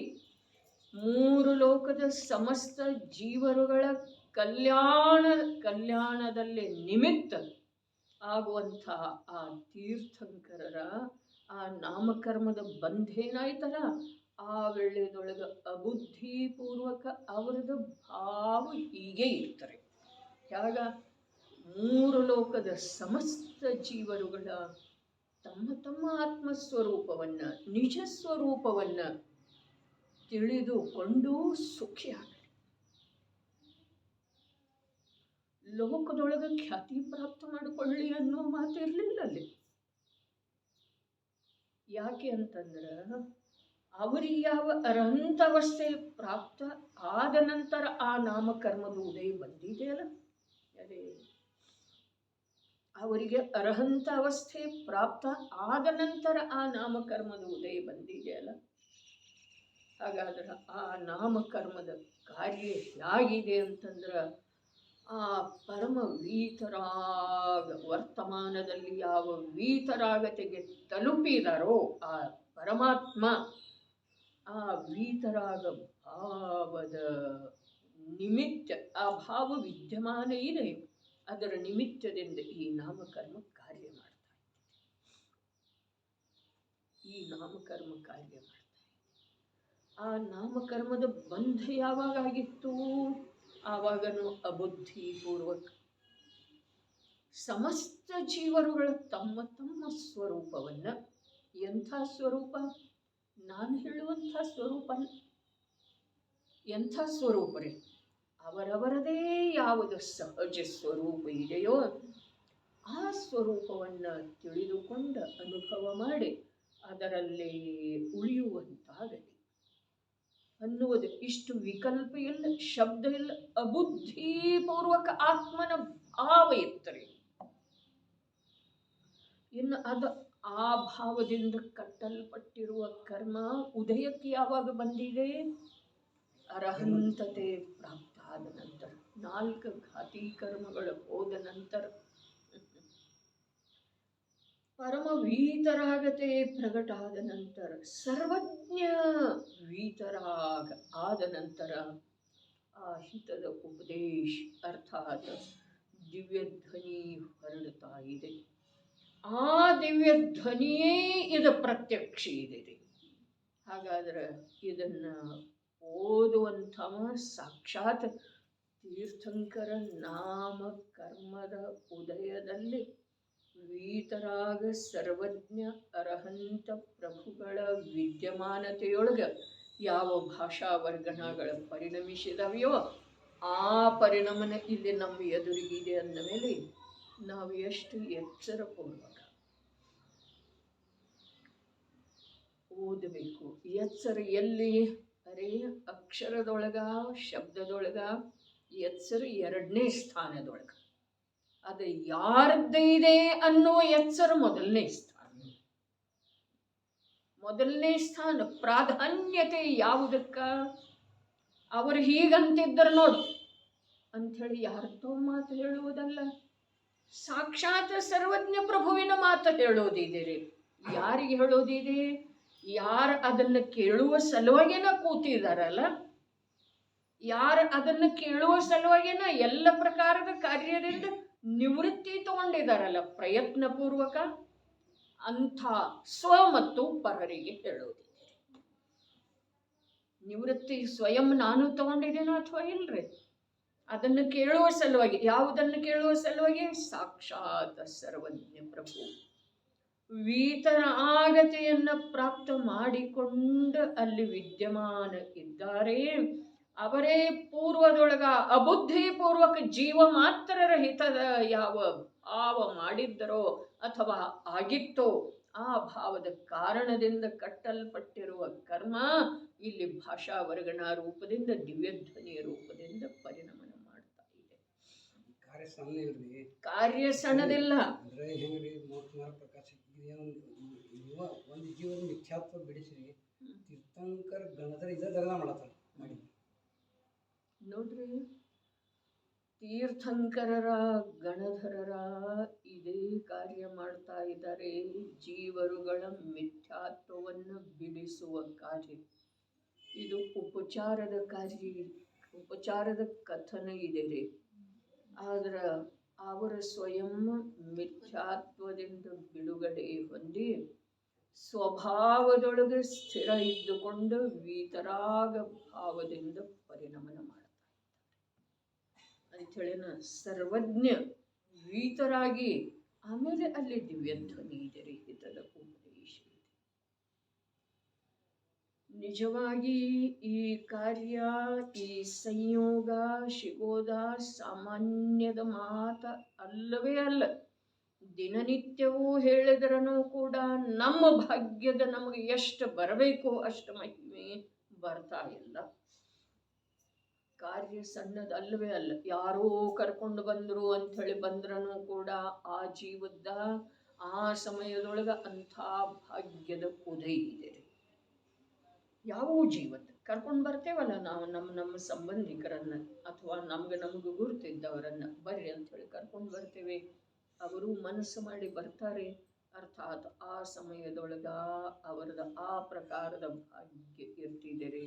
ಮೂರು ಲೋಕದ ಸಮಸ್ತ ಜೀವರುಗಳ ಕಲ್ಯಾಣದಲ್ಲಿ ನಿಮಿತ್ತ ಆಗುವಂಥ ಆ ತೀರ್ಥಂಕರರ ಆ ನಾಮಕರ್ಮದ ಬಂಧೇನಾಯ್ತಲ್ಲ, ಆ ವೇಳೆದೊಳಗೆ ಅಬುದ್ಧಿಪೂರ್ವಕ ಅವರದ ಭಾವ ಹೀಗೆ ಇರ್ತಾರೆ. ಯಾಗ ಮೂರು ಲೋಕದ ಸಮಸ್ತ ಜೀವರುಗಳ ತಮ್ಮ ತಮ್ಮ ಆತ್ಮಸ್ವರೂಪವನ್ನು, ನಿಜ ಸ್ವರೂಪವನ್ನು ತಿಳಿದುಕೊಂಡು ಸುಖಿಯಾಗಲಿ. ಲೋಕದೊಳಗೆ ಖ್ಯಾತಿ ಪ್ರಾಪ್ತ ಮಾಡಿಕೊಳ್ಳಿ ಅನ್ನೋ ಮಾತು ಇರಲಿಲ್ಲ ಅಲ್ಲಿ. ಯಾಕೆ ಅಂತಂದ್ರೆ ಅವರಿಗೆ ಯಾವ ಅರ್ಹಂತಾವಸ್ಥೆ ಪ್ರಾಪ್ತ ಆದ ನಂತರ ಆ ನಾಮಕರ್ಮದ ಉದಯ ಬಂದಿದೆಯಲ್ಲ, ಅದೇ ಅವರಿಗೆ ಅರ್ಹಂತ ಅವಸ್ಥೆ ಪ್ರಾಪ್ತ ಆದ ನಂತರ ಆ ನಾಮಕರ್ಮದ ಉದಯ ಬಂದಿದೆಯಲ್ಲ. ಹಾಗಾದ್ರೆ ಆ ನಾಮಕರ್ಮದ ಕಾರ್ಯ ಹೇಗಿದೆ ಅಂತಂದ್ರೆ ಆ ಪರಮ ವೀತರಾಗ ವರ್ತಮಾನದಲ್ಲಿ ಯಾವ ವೀತರಾಗತೆಗೆ ತಲುಪಿದಾರೋ ಆ ಪರಮಾತ್ಮ ಆ ವೀತರಾಗ ಭಾವದ ನಿಮಿತ್ತ ಆ ಭಾವ ವಿದ್ಯಮಾನ ಇದೆ, ಅದರ ನಿಮಿತ್ತದಿಂದ ಈ ನಾಮಕರ್ಮ ಕಾರ್ಯ ಮಾಡ್ತಾ ಈ ನಾಮಕರ್ಮ ಕಾರ್ಯ ಮಾಡ್ತಾ ಆ ನಾಮಕರ್ಮದ ಬಂಧ ಯಾವಾಗ ಆಗಿತ್ತು? ಆವಾಗನು ಅಬುದ್ಧಿಪೂರ್ವಕ ಸಮಸ್ತ ಜೀವರುಗಳ ತಮ್ಮ ತಮ್ಮ ಸ್ವರೂಪವನ್ನ, ಎಂಥ ಸ್ವರೂಪ? ನಾನು ಹೇಳುವಂಥ ಸ್ವರೂಪ, ಎಂಥ ಸ್ವರೂಪ ರೀ? ಅವರವರದೇ ಯಾವುದು ಸಹಜ ಸ್ವರೂಪ ಇದೆಯೋ ಆ ಸ್ವರೂಪವನ್ನು ತಿಳಿದುಕೊಂಡ ಅನುಭವ ಮಾಡಿ ಅದರಲ್ಲೇ ಉಳಿಯುವಂತಾಗಲಿ ಅನ್ನುವುದು. ಇಷ್ಟು ವಿಕಲ್ಪ ಇಲ್ಲ, ಶಬ್ದ ಇಲ್ಲ, ಅಬುದ್ಧಿಪೂರ್ವಕ ಆತ್ಮನ ಭಾವ ಇತ್ತರಿ. ಇನ್ನು ಅದು ಆ ಭಾವದಿಂದ ಕಟ್ಟಲ್ಪಟ್ಟಿರುವ ಕರ್ಮ ಉದಯಕ್ಕೆ ಯಾವಾಗ ಬಂದಿದೆ? ಅರಹಂತತೆ ಪ್ರಾಪ್ತ ಆದ ನಂತರ, 4 ಘಾತಿ ಕರ್ಮಗಳು ಹೋದ ನಂತರ ಪರಮ ವೀತರಾಗತೆ ಪ್ರಗಟ ಆದ ನಂತರ, ಸರ್ವಜ್ಞ ವೀತರಾಗ ಆದ ನಂತರ ಆ ಹಿತದ ಉಪದೇಶ ಅರ್ಥಾತ್ ದಿವ್ಯಧ್ವನಿ ಹೊರಡುತ್ತಾ ಇದೆ. ಆ ದಿವ್ಯಧ್ವನಿಯೇ ಇದು ಪ್ರತ್ಯಕ್ಷ ಇದೆ. ಹಾಗಾದ್ರೆ ಇದನ್ನ ಓದುವಂಥವ ಸಾಕ್ಷಾತ್ ತೀರ್ಥಂಕರ ನಾಮ ಕರ್ಮದ ಉದಯದಲ್ಲಿ ವೀತರಾಗ ಸರ್ವಜ್ಞ ಅರಹಂತ ಪ್ರಭುಗಳ ವಿದ್ಯಮಾನತೆಯೊಳಗ ಯಾವ ಭಾಷಾ ವರ್ಗಣಗಳ ಪರಿಣಮಿಸಿದವೆಯೋ ಆ ಪರಿಣಮನ ಇಲ್ಲಿ ನಮ್ಮ ಎದುರಿಗಿದೆ ಅಂದ ಮೇಲೆ ನಾವು ಎಷ್ಟು ಎಚ್ಚರಪೂರ್ವಕ ಓದಬೇಕು. ಎಚ್ಚರ ಎಲ್ಲಿ? ಅರೇ ಅಕ್ಷರದೊಳಗ ಶಬ್ದದೊಳಗ ಎಚ್ಚರ 2ನೇ ಸ್ಥಾನದೊಳಗ. ಅದು ಯಾರದ್ದಿದೆ ಅನ್ನುವ ಎಚ್ಚರ ಮೊದಲನೇ ಸ್ಥಾನ. ಮೊದಲನೇ ಸ್ಥಾನ ಪ್ರಾಧಾನ್ಯತೆ ಯಾವುದಕ್ಕ? ಅವರು ಹೀಗಂತಿದ್ದರು ನೋಡು ಅಂಥೇಳಿ ಯಾರದ್ದೋ ಮಾತು ಹೇಳುವುದಲ್ಲ, ಸಾಕ್ಷಾತ್ ಸರ್ವಜ್ಞ ಪ್ರಭುವಿನ ಮಾತು ಹೇಳೋದಿದೆ. ಯಾರಿಗೆ ಹೇಳೋದಿದೆ? ಯಾರು ಅದನ್ನು ಕೇಳುವ ಸಲುವಾಗಿನ ಕೂತಿದಾರಲ್ಲ, ಯಾರು ಅದನ್ನು ಕೇಳುವ ಸಲುವಾಗಿನ ಎಲ್ಲ ಪ್ರಕಾರದ ಕಾರ್ಯದಿಂದ ನಿವೃತ್ತಿ ತಗೊಂಡಿದಾರಲ್ಲ ಪ್ರಯತ್ನಪೂರ್ವಕ, ಅಂಥ ಸ್ವ ಮತ್ತು ಪರರಿಗೆ ಹೇಳೋದಿದೆ. ನಿವೃತ್ತಿ ಸ್ವಯಂ ನಾನು ತಗೊಂಡಿದ್ದೇನೋ ಅಥವಾ ಇಲ್ರಿ? ಅದನ್ನು ಕೇಳುವ ಸಲುವಾಗಿ. ಯಾವುದನ್ನು ಕೇಳುವ ಸಲುವಾಗಿ? ಸಾಕ್ಷಾತ್ ಸರ್ವಜ್ಞ ಪ್ರಭು ವೀತರ ಆಗತೆಯನ್ನು ಪ್ರಾಪ್ತ ಮಾಡಿಕೊಂಡು ಅಲ್ಲಿ ವಿದ್ಯಮಾನ ಇದ್ದಾರೆ. ಅವರೇ ಪೂರ್ವದೊಳಗ ಅಬುದ್ಧಿಪೂರ್ವಕ ಜೀವ ಮಾತ್ರರ ಹಿತದ ಯಾವ ಭಾವ ಮಾಡಿದ್ದರೋ ಅಥವಾ ಆಗಿತ್ತೋ ಆ ಭಾವದ ಕಾರಣದಿಂದ ಕಟ್ಟಲ್ಪಟ್ಟಿರುವ ಕರ್ಮ ಇಲ್ಲಿ ಭಾಷಾ ವರ್ಗಣ ರೂಪದಿಂದ ದಿವ್ಯಧ್ವನಿಯ ರೂಪದಿಂದ ಪರಿಣಮನ ಮಾಡ್ತಾ ಇದೆ. ಕಾರ್ಯ ಸಣ್ಣದಿಲ್ಲ. ಒಂದು ಜೀವನ ಮಿಥ್ಯಾತ್ವ ಬಿಡಿಸಿ ತೀರ್ಥಂಕರ ಗಣಧರ ಇದೆಲ್ಲ ಮಾಡತ್ತಾರ ಮಾಡಿ ನೋಡ್ರಿ. ತೀರ್ಥಂಕರರ ಗಣಧರರ ಇದೇ ಕಾರ್ಯ ಮಾಡ್ತಾ ಇದ್ದಾರೆ. ಜೀವರುಗಳ ಮಿಥ್ಯಾತ್ವವನ್ನು ಬಿಡಿಸುವ ಕಾರ್ಯ ಇದು. ಉಪಚಾರದ ಕಾರ್ಯ, ಉಪಚಾರದ ಕಥನ ಇದೆ ರೀ. ಆದ್ರೆ ಅವರ ಸ್ವಯಂ ಮಿಥ್ಯಾತ್ವದಿಂದ ಬಿಡುಗಡೆ ಹೊಂದಿ ಸ್ವಭಾವದೊಳಗೆ ಸ್ಥಿರ ಇದ್ದುಕೊಂಡು ವೀತರಾಗ ಭಾವದಿಂದ ಪರಿಣಮನ ಮಾಡ್ತಾ ಇದ್ದಾರೆ ಅಂಥೇಳಿನ ಸರ್ವಜ್ಞ ವೀತರಾಗಿ. ಆಮೇಲೆ ಅಲ್ಲಿ ದಿವ್ಯಧ್ವನಿ ಇದೆ ರೀ, ಹಿತದ ಉಪದೇಶ ಇದೆ. ನಿಜವಾಗಿ ಈ ಕಾರ್ಯ, ಈ ಸಂಯೋಗ ಸಿಗೋದ ಸಾಮಾನ್ಯದ ಮಾತ ಅಲ್ಲವೇ ಅಲ್ಲ. ದಿನನಿತ್ಯವೂ ಹೇಳಿದ್ರೂ ಕೂಡ ನಮ್ಮ ಭಾಗ್ಯದ ನಮಗೆ ಎಷ್ಟು ಬರಬೇಕು ಅಷ್ಟು ಮಹಿಮೆ ಬರ್ತಾ ಇಲ್ಲ. ಕಾರ್ಯ ಸಣ್ಣದಲ್ಲವೇ ಅಲ್ಲ. ಯಾರೋ ಕರ್ಕೊಂಡು ಬಂದರು ಅಂಥೇಳಿ ಬಂದ್ರೂ ಕೂಡ ಆ ಜೀವದ ಆ ಸಮಯದೊಳಗೆ ಅಂಥ ಭಾಗ್ಯದ ಉದಯ ಇದೆ. ಯಾವ ಜೀವದ ಕರ್ಕೊಂಡು ಬರ್ತೇವಲ್ಲ ನಾವು ನಮ್ಮ ಸಂಬಂಧಿಕರನ್ನು ಅಥವಾ ನಮಗೆ ಗುರುತಿದ್ದವರನ್ನು ಬರ್ರಿ ಅಂಥೇಳಿ ಕರ್ಕೊಂಡು ಬರ್ತೇವೆ. ಅವರು ಮನಸ್ಸು ಮಾಡಿ ಬರ್ತಾರೆ. ಅರ್ಥಾತ್ ಆ ಸಮಯದೊಳಗ ಅವರದ ಆ ಪ್ರಕಾರದ ಭಾಗ್ಯ ಇರ್ತಿದ್ದೀರಿ.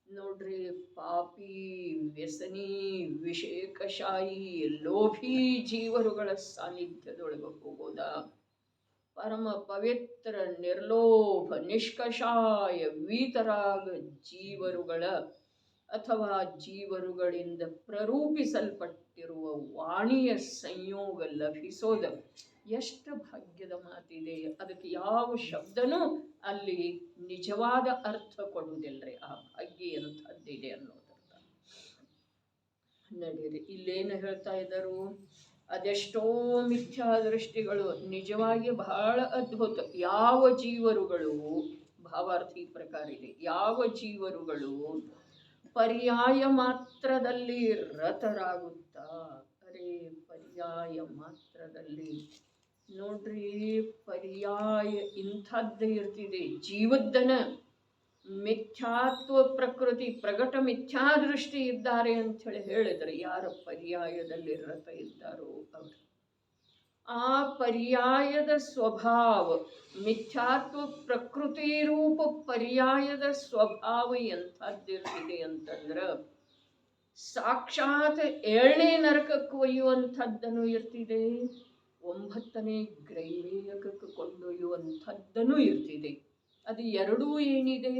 ನೋಡ್ರಿ, ಪಾಪಿ, ವ್ಯಸನಿ, ವಿಷೇಕಶಾಹಿ, ಲೋಭಿ ಜೀವರುಗಳ ಸಾನ್ನಿಧ್ಯದೊಳಗೆ ಹೋಗೋದ, ಪರಮ ಪವಿತ್ರ ನಿರ್ಲೋಭ ನಿಷ್ಕಷಾಯ ವೀತರಾಗ ಜೀವರುಗಳ ಅಥವಾ ಜೀವರುಗಳಿಂದ ಪ್ರರೂಪಿಸಲ್ಪಟ್ಟಿರುವ ವಾಣಿಯ ಸಂಯೋಗ ಲಭಿಸೋದ ಎಷ್ಟು ಭಾಗ್ಯದ ಮಾತಿದೆ. ಅದಕ್ಕೆ ಯಾವ ಶಬ್ದನೂ ಅಲ್ಲಿ ನಿಜವಾದ ಅರ್ಥ ಕೊಡುವುದಿಲ್ಲರಿ. ಆ ಭಾಗ್ಯ ಎಂಥದ್ದಿದೆ ಅನ್ನೋದರ್ಥ. ನಡೀರಿ, ಇಲ್ಲೇನು ಹೇಳ್ತಾ ಇದ್ದರು? ಅದೆಷ್ಟೋ ಮಿಥ್ಯಾ ದೃಷ್ಟಿಗಳು ನಿಜವಾಗಿ ಬಹಳ ಅದ್ಭುತ. ಯಾವ ಜೀವರುಗಳು, ಭಾವಾರ್ಥಿ ಪ್ರಕಾರ ಇದೆ, ಯಾವ ಜೀವರುಗಳು ಪರ್ಯಾಯ ಮಾತ್ರದಲ್ಲಿ ರತರಾಗುತ್ತಾ, ಅರೆ ಪರ್ಯಾಯ ಮಾತ್ರದಲ್ಲಿ ನೋಡ್ರಿ, ಪರ್ಯಾಯ ಇಂಥದ್ದೇ ಇರ್ತಿದೆ. ಜೀವದ್ದನ ಮಿಥ್ಯಾತ್ವ ಪ್ರಕೃತಿ ಪ್ರಗಟ ಮಿಥ್ಯಾ ದೃಷ್ಟಿ ಇದ್ದಾರೆ ಅಂಥೇಳಿ ಹೇಳಿದರೆ, ಯಾರ ಪರ್ಯಾಯದಲ್ಲಿ ರತ ಇದ್ದಾರೋ ಅವರು ಆ ಪರ್ಯಾಯದ ಸ್ವಭಾವ, ಮಿಥ್ಯಾತ್ವ ಪ್ರಕೃತಿ ರೂಪ ಪರ್ಯಾಯದ ಸ್ವಭಾವ ಎಂಥದ್ದಿರ್ತಿದೆ ಅಂತಂದ್ರೆ ಸಾಕ್ಷಾತ್ 7ನೇ ನರಕಕ್ಕೆ ಒಯ್ಯುವಂಥದ್ದನ್ನು ಇರ್ತಿದೆ, 9ನೇ ಗ್ರೈವೇಯಕಕ್ಕೆ ಕೊಂಡೊಯ್ಯುವಂಥದ್ದನ್ನು ಇರ್ತಿದೆ. ಅದು ಎರಡೂ ಏನಿದೆ?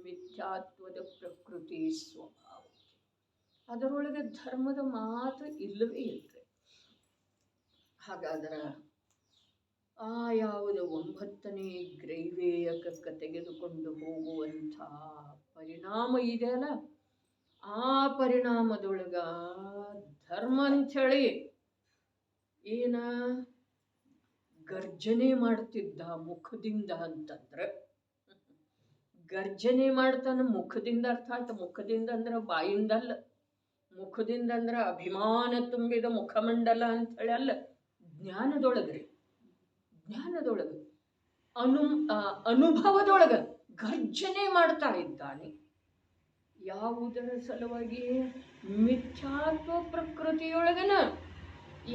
ಮಿಥ್ಯಾತ್ವದ ಪ್ರಕೃತಿ ಸ್ವಭಾವ. ಅದರೊಳಗೆ ಧರ್ಮದ ಮಾತ್ರ ಇಲ್ಲವೇ ಇಲ್ಲರಿ. ಹಾಗಾದ್ರೆ ಆ ಯಾವುದು 9ನೇ ಗ್ರೈವೇಯಕಕ್ಕೆ ತೆಗೆದುಕೊಂಡು ಹೋಗುವಂಥ ಪರಿಣಾಮ ಇದೆಯಲ್ಲ, ಆ ಪರಿಣಾಮದೊಳಗ ಧರ್ಮ ಅಂಥೇಳಿ ಏನ ಗರ್ಜನೆ ಮಾಡ್ತಿದ್ದ ಮುಖದಿಂದ ಅಂತಂದ್ರೆ, ಗರ್ಜನೆ ಮಾಡ್ತಾನ ಮುಖದಿಂದ. ಅರ್ಥಾತ್ ಮುಖದಿಂದ ಅಂದ್ರೆ ಬಾಯಿಂದಲ್ಲ, ಮುಖದಿಂದ ಅಂದ್ರೆ ಅಭಿಮಾನ ತುಂಬಿದ ಮುಖಮಂಡಲ ಅಂಥೇಳಿ ಅಲ್ಲ, ಜ್ಞಾನದೊಳಗ್ರಿ. ಜ್ಞಾನದೊಳಗ ಅನುಭವದೊಳಗ ಗರ್ಜನೆ ಮಾಡ್ತಾ ಇದ್ದಾನೆ. ಯಾವುದರ ಸಲುವಾಗಿ? ಮಿಥ್ಯಾತ್ವ ಪ್ರಕೃತಿಯೊಳಗನ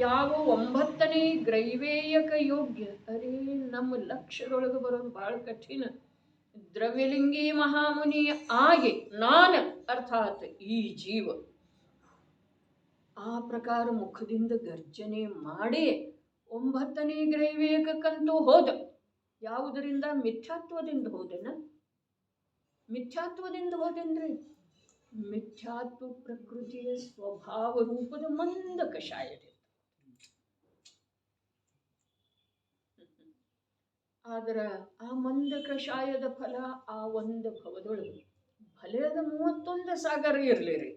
ಯಾವ 9ನೇ ಗ್ರೈವೇಯಕ ಯೋಗ್ಯ. ಅರೇ, ನಮ್ಮ ಲಕ್ಷ್ಯದೊಳಗೆ ಬರೋದು ಬಹಳ ಕಠಿಣ. ದ್ರವ್ಯಲಿಂಗಿ ಮಹಾಮುನಿ ಆಗಿ ನಾನು, ಅರ್ಥಾತ್ ಈ ಜೀವ ಆ ಪ್ರಕಾರ ಮುಖದಿಂದ ಗರ್ಜನೆ ಮಾಡಿ 9ನೇ ಗ್ರೈವೇಯಕಕ್ಕಂತೂ ಹೋದ. ಯಾವುದರಿಂದ? ಮಿಥ್ಯಾತ್ವದಿಂದ ಹೋದೆನ? ಮಿಥ್ಯಾತ್ವದಿಂದ ಹೋದೆನ್ರಿ. ಮಿಥ್ಯಾತ್ವ ಪ್ರಕೃತಿಯ ಸ್ವಭಾವ ರೂಪದ ಮಂದ ಕಷಾಯದಿಂದ. ಆದ್ರೆ ಆ ಮಂದ ಕಷಾಯದ ಫಲ ಆ ಒಂದು ಭವದೊಳಗೆ ಫಲದ 31 ಸಾಗರ ಇರಲಿರಿ.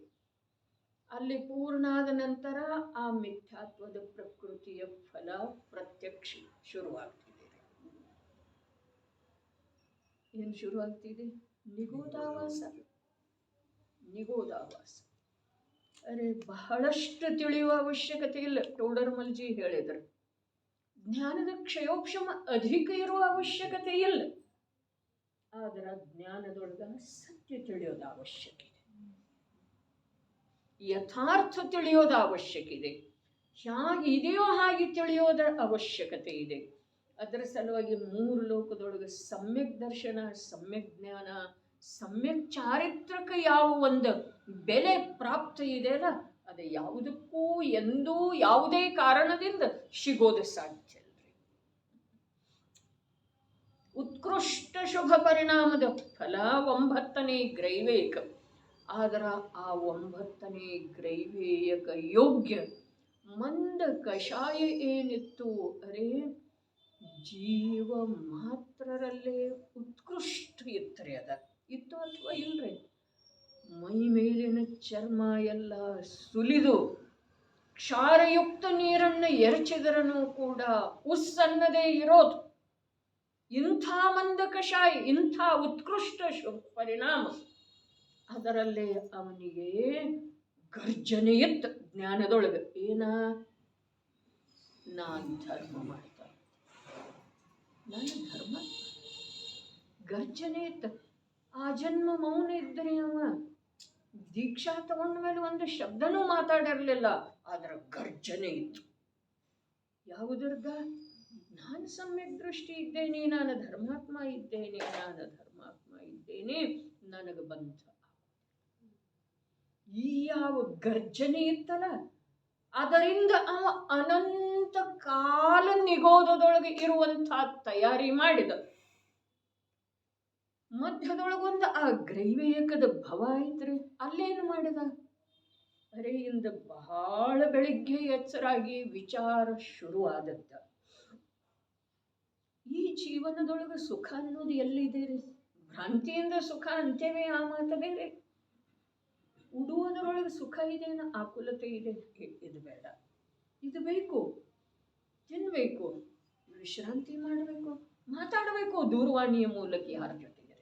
ಅಲ್ಲಿ ಪೂರ್ಣ ಆದ ನಂತರ ಆ ಮಿಥ್ಯಾತ್ವದ ಪ್ರಕೃತಿಯ ಫಲ ಪ್ರತ್ಯಕ್ಷ ಶುರುವಾಗ್ತಿದೆ. ಏನು ಶುರುವಾಗ್ತಿದೆ? ನಿಗೋದಾವಾಸ. ನಿಗೋದಾವಾಸ. ಅರೆ, ಬಹಳಷ್ಟು ತಿಳಿಯುವ ಅವಶ್ಯಕತೆ ಇಲ್ಲ. ಟೋಡರ್ಮಲ್ಜಿ ಹೇಳಿದರು, ಜ್ಞಾನದ ಕ್ಷಯೋಕ್ಷಮ ಅಧಿಕ ಇರುವ ಅವಶ್ಯಕತೆ ಇಲ್ಲ. ಆದ್ರೆ ಜ್ಞಾನದೊಳಗ ಸತ್ಯ ತಿಳಿಯೋದು ಅವಶ್ಯಕ ಇದೆ, ಯಥಾರ್ಥ ತಿಳಿಯೋದು ಅವಶ್ಯಕ ಇದೆ, ಹೇಗಿದೆಯೋ ಹಾಗೆ ತಿಳಿಯೋದರ ಅವಶ್ಯಕತೆ ಇದೆ. ಅದರ ಸಲುವಾಗಿ 3 ಲೋಕದೊಳಗೆ ಸಮ್ಯಕ್ ದರ್ಶನ, ಸಮ್ಯಕ್ ಜ್ಞಾನ, ಸಮ್ಯಕ್ ಚಾರಿತ್ರಕ ಯಾವ ಒಂದು ಬೆಲೆ ಪ್ರಾಪ್ತ ಇದೆಯಲ್ಲ, ಅದು ಯಾವುದಕ್ಕೂ ಎಂದೂ ಯಾವುದೇ ಕಾರಣದಿಂದ ಸಿಗೋದು ಸಾಧ್ಯ ಅಲ್ರಿ. ಉತ್ಕೃಷ್ಟ ಶುಭ ಪರಿಣಾಮದ ಫಲ 9ನೇ ಗ್ರೈವೇಯಕ. ಆದ್ರೆ ಆ 9ನೇ ಗ್ರೈವೇಯಕ ಯೋಗ್ಯ ಮಂದ ಕಷಾಯ ಏನಿತ್ತು, ಅರೇ ಜೀವ ಮಾತ್ರರಲ್ಲೇ ಉತ್ಕೃಷ್ಟ ಇತ್ತರೆ. ಅದ ಇತ್ತು ಅಥವಾ ಇಲ್ರಿ? ಮೈ ಮೇಲಿನ ಚರ್ಮ ಎಲ್ಲ ಸುಲಿದು ಕ್ಷಾರಯುಕ್ತ ನೀರನ್ನು ಎರಚಿದರನು ಕೂಡ ಉಸ್ಸನ್ನದೇ ಇರೋದು. ಇಂಥ ಮಂದ ಕಷಾಯ, ಇಂಥ ಉತ್ಕೃಷ್ಟ ಶುಭ ಪರಿಣಾಮ, ಅದರಲ್ಲೇ ಅವನಿಗೆ ಗರ್ಜನೆ ಇತ್ತು ಜ್ಞಾನದೊಳಗೆ. ಏನ? ನಾನು ಧರ್ಮ ಮಾಡ್ತಾನೆ, ನಾನು ಧರ್ಮ. ಗರ್ಜನೆ ಇತ್ತು. ಆ ಜನ್ಮ ಮೌನ ಇದ್ದರೆ ಅವ ದೀಕ್ಷಾ ತಗೊಂಡ ಮೇಲೆ ಒಂದು ಶಬ್ದನೂ ಮಾತಾಡಿರಲಿಲ್ಲ, ಅದರ ಗರ್ಜನೆ ಇತ್ತು. ಯಾವುದರ್ಗ? ನಾನು ಸಮ್ಯಕ್ ದೃಷ್ಟಿ ಇದ್ದೇನೆ, ನಾನು ಧರ್ಮಾತ್ಮ ಇದ್ದೇನೆ, ನಾನು ಧರ್ಮಾತ್ಮ ಇದ್ದೇನೆ, ನನಗೆ ಬಂಧ. ಈ ಯಾವ ಗರ್ಜನೆ ಇತ್ತಲ್ಲ, ಅದರಿಂದ ಅವ ಅನಂತ ಕಾಲ ನಿಗೋದದೊಳಗೆ ಇರುವಂಥ ತಯಾರಿ ಮಾಡಿದ. ಮಧ್ಯದೊಳಗೊಂದು ಆ ಗ್ರೈವೇಕದ ಭವ ಐತ್ರಿ, ಅಲ್ಲೇನು ಮಾಡಿದ? ಅರೆ ಇಂದ ಬಹಳ ಬೆಳಿಗ್ಗೆ ಎಚ್ಚರಾಗಿ ವಿಚಾರ ಶುರುವಾದದ್ದ. ಈ ಜೀವನದೊಳಗೆ ಸುಖ ಅನ್ನೋದು ಎಲ್ಲಿದೆ ರೀ? ಭ್ರಾಂತಿಯಿಂದ ಸುಖ ಅಂತೇವೆ, ಆ ಮಾತು ಬೇರೆ. ಉಡುವುದರೊಳಗೆ ಸುಖ ಇದೇನ, ಆಕುಲತೆ ಇದೆ, ಇದು ಬೇಡ, ಇದು ಬೇಕು, ತಿನ್ಬೇಕು, ವಿಶ್ರಾಂತಿ ಮಾಡಬೇಕು, ಮಾತಾಡಬೇಕು ದೂರವಾಣಿಯ ಮೂಲಕ ಯಾರ ಜೊತೆಗೆ,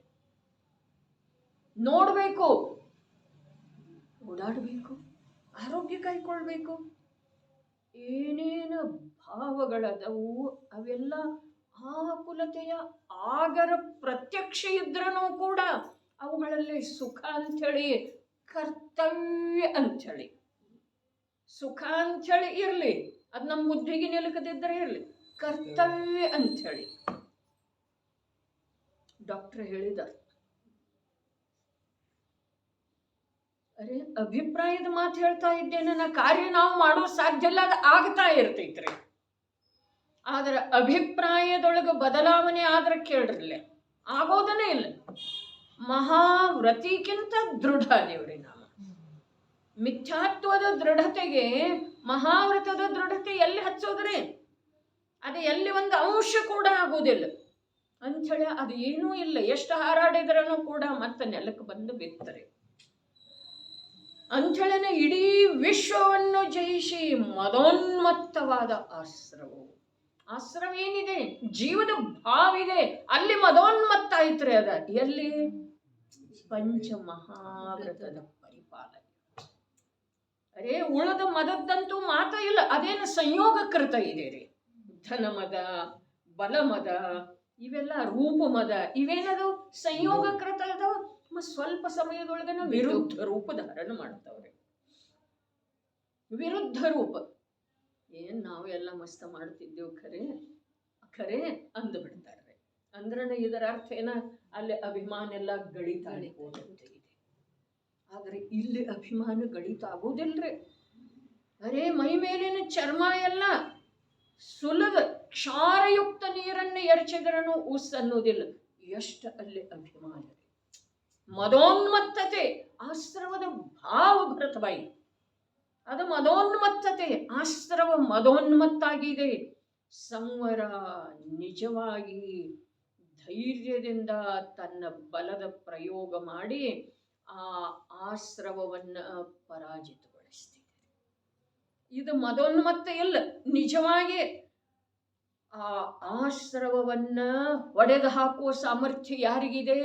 ನೋಡಬೇಕು, ಓಡಾಡಬೇಕು, ಆರೋಗ್ಯ ಕಾಯ್ಕೊಳ್ಬೇಕು. ಏನೇನು ಭಾವಗಳದವು ಅವೆಲ್ಲ ಆಕುಲತೆಯ ಆಗರ ಪ್ರತ್ಯಕ್ಷ ಇದ್ರೂ ಕೂಡ ಅವುಗಳಲ್ಲಿ ಸುಖ ಅಂಥೇಳಿ, ಕರ್ತವ್ಯ ಅಂಥೇಳಿ, ಸುಖ ಅಂಥೇಳಿ ಇರಲಿ, ಅದು ನಮ್ಮ ಬುದ್ಧಿಗೆ ನಿಲುಕದಿದ್ದರೆ ಇರಲಿ, ಕರ್ತವ್ಯ ಅಂಥೇಳಿ ಡಾಕ್ಟರ್ ಹೇಳಿದ್ದಾರೆ. ಅರೆ ಅಭಿಪ್ರಾಯದ ಮಾತು ಹೇಳ್ತಾ ಇದ್ದೇನೆ, ನಾ ಕಾರ್ಯ ನಾವು ಮಾಡೋ ಸಾಧ್ಯ ಇಲ್ಲ, ಅದು ಆಗ್ತಾ ಇರ್ತೈತ್ರಿ. ಆದ್ರೆ ಅಭಿಪ್ರಾಯದೊಳಗೆ ಬದಲಾವಣೆ ಆದ್ರೆ ಕೇಳ್ರಲ್ಲೇ, ಆಗೋದನೇ ಇಲ್ಲ. ಮಹಾವ್ರತಿಗಿಂತ ದೃಢ ದೇವ್ರಿ ನಾವು. ಮಿಥ್ಯಾತ್ವದ ದೃಢತೆಗೆ ಮಹಾವ್ರತದ ದೃಢತೆ ಎಲ್ಲಿ ಹಚ್ಚೋದ್ರಿ? ಅದು ಎಲ್ಲಿ ಒಂದು ಅಂಶ ಕೂಡ ಆಗೋದಿಲ್ಲ ಅಂಥೇಳಿ, ಅದು ಏನೂ ಇಲ್ಲ. ಎಷ್ಟು ಹಾರಾಡಿದ್ರೂ ಕೂಡ ಮತ್ತೆ ನೆಲಕ್ಕೆ ಬಂದು ಬಿತ್ತರೆ ಅಂಥೇಳನೆ ಇಡೀ ವಿಶ್ವವನ್ನು ಜಯಿಸಿ ಮದೋನ್ಮತ್ತವಾದ ಆಶ್ರವು. ಆಶ್ರಮ ಏನಿದೆ, ಜೀವದ ಭಾವಿದೆ, ಅಲ್ಲಿ ಮದೋನ್ಮತ್ತ ಐತ್ರಿ. ಅದ ಎಲ್ಲಿ? ಪಂಚಮಹಾವ್ರತದ ಪರಿಪಾಲನೆ. ಅರೇ ಉಳದ ಮದದ್ದಂತೂ ಮಾತ ಇಲ್ಲ, ಅದೇನು ಸಂಯೋಗಕೃತ ಇದೆ ರೀ. ಧನಮದ, ಬಲಮದ, ಇವೆಲ್ಲ ರೂಪಮದ, ಇವೇನದು ಸಂಯೋಗಕೃತ ಅದಾವ. ಸ್ವಲ್ಪ ಸಮಯದೊಳಗನ ವಿರುದ್ಧ ರೂಪ ಧಾರಣ ಮಾಡ್ತಾವ್ರಿ. ವಿರುದ್ಧ ರೂಪ. ಏನ್ ನಾವೆಲ್ಲ ಮಸ್ತ ಮಾಡ್ತಿದ್ದೇವು, ಖರೆ ಖರೆ ಅಂದು ಬಿಡ್ತಾರೆ. ಅಂದ್ರನ ಇದರ ಅರ್ಥ ಏನ? ಅಲ್ಲಿ ಅಭಿಮಾನ ಎಲ್ಲ ಗಳಿತಾಳಿ ಹೋದಂತೆ ಇದೆ. ಆದ್ರೆ ಇಲ್ಲಿ ಅಭಿಮಾನ ಗಳಿತಾಗೋದಿಲ್ರಿ. ಅರೇ ಮೈ ಮೇಲಿನ ಚರ್ಮ ಎಲ್ಲ ಸುಲದ ಕ್ಷಾರಯುಕ್ತ ನೀರನ್ನು ಎರಚಿದ್ರನು ಉಸ್ ಅನ್ನೋದಿಲ್ಲ. ಎಷ್ಟು ಅಲ್ಲಿ ಅಭಿಮಾನ, ಮದೋನ್ಮತ್ತತೆ, ಆಶ್ರವದ ಭಾವ ಭರತಬಾಯಿ. ಅದು ಮದೋನ್ಮತ್ತತೆ, ಆಶ್ರವ ಮದೋನ್ಮತ್ತಾಗಿದೆ. ಸಂವರ ನಿಜವಾಗಿ ಧೈರ್ಯದಿಂದ ತನ್ನ ಬಲದ ಪ್ರಯೋಗ ಮಾಡಿ ಆ ಆಶ್ರವವನ್ನ ಪರಾಜಿತಗೊಳಿಸ್ತಿದೆ. ಇದು ಮದೋನ್ಮತ್ತ ಇಲ್ಲ, ನಿಜವಾಗಿ ಆ ಆಶ್ರವವನ್ನ ಒಡೆದು ಹಾಕುವ ಸಾಮರ್ಥ್ಯ ಯಾರಿಗಿದೆ?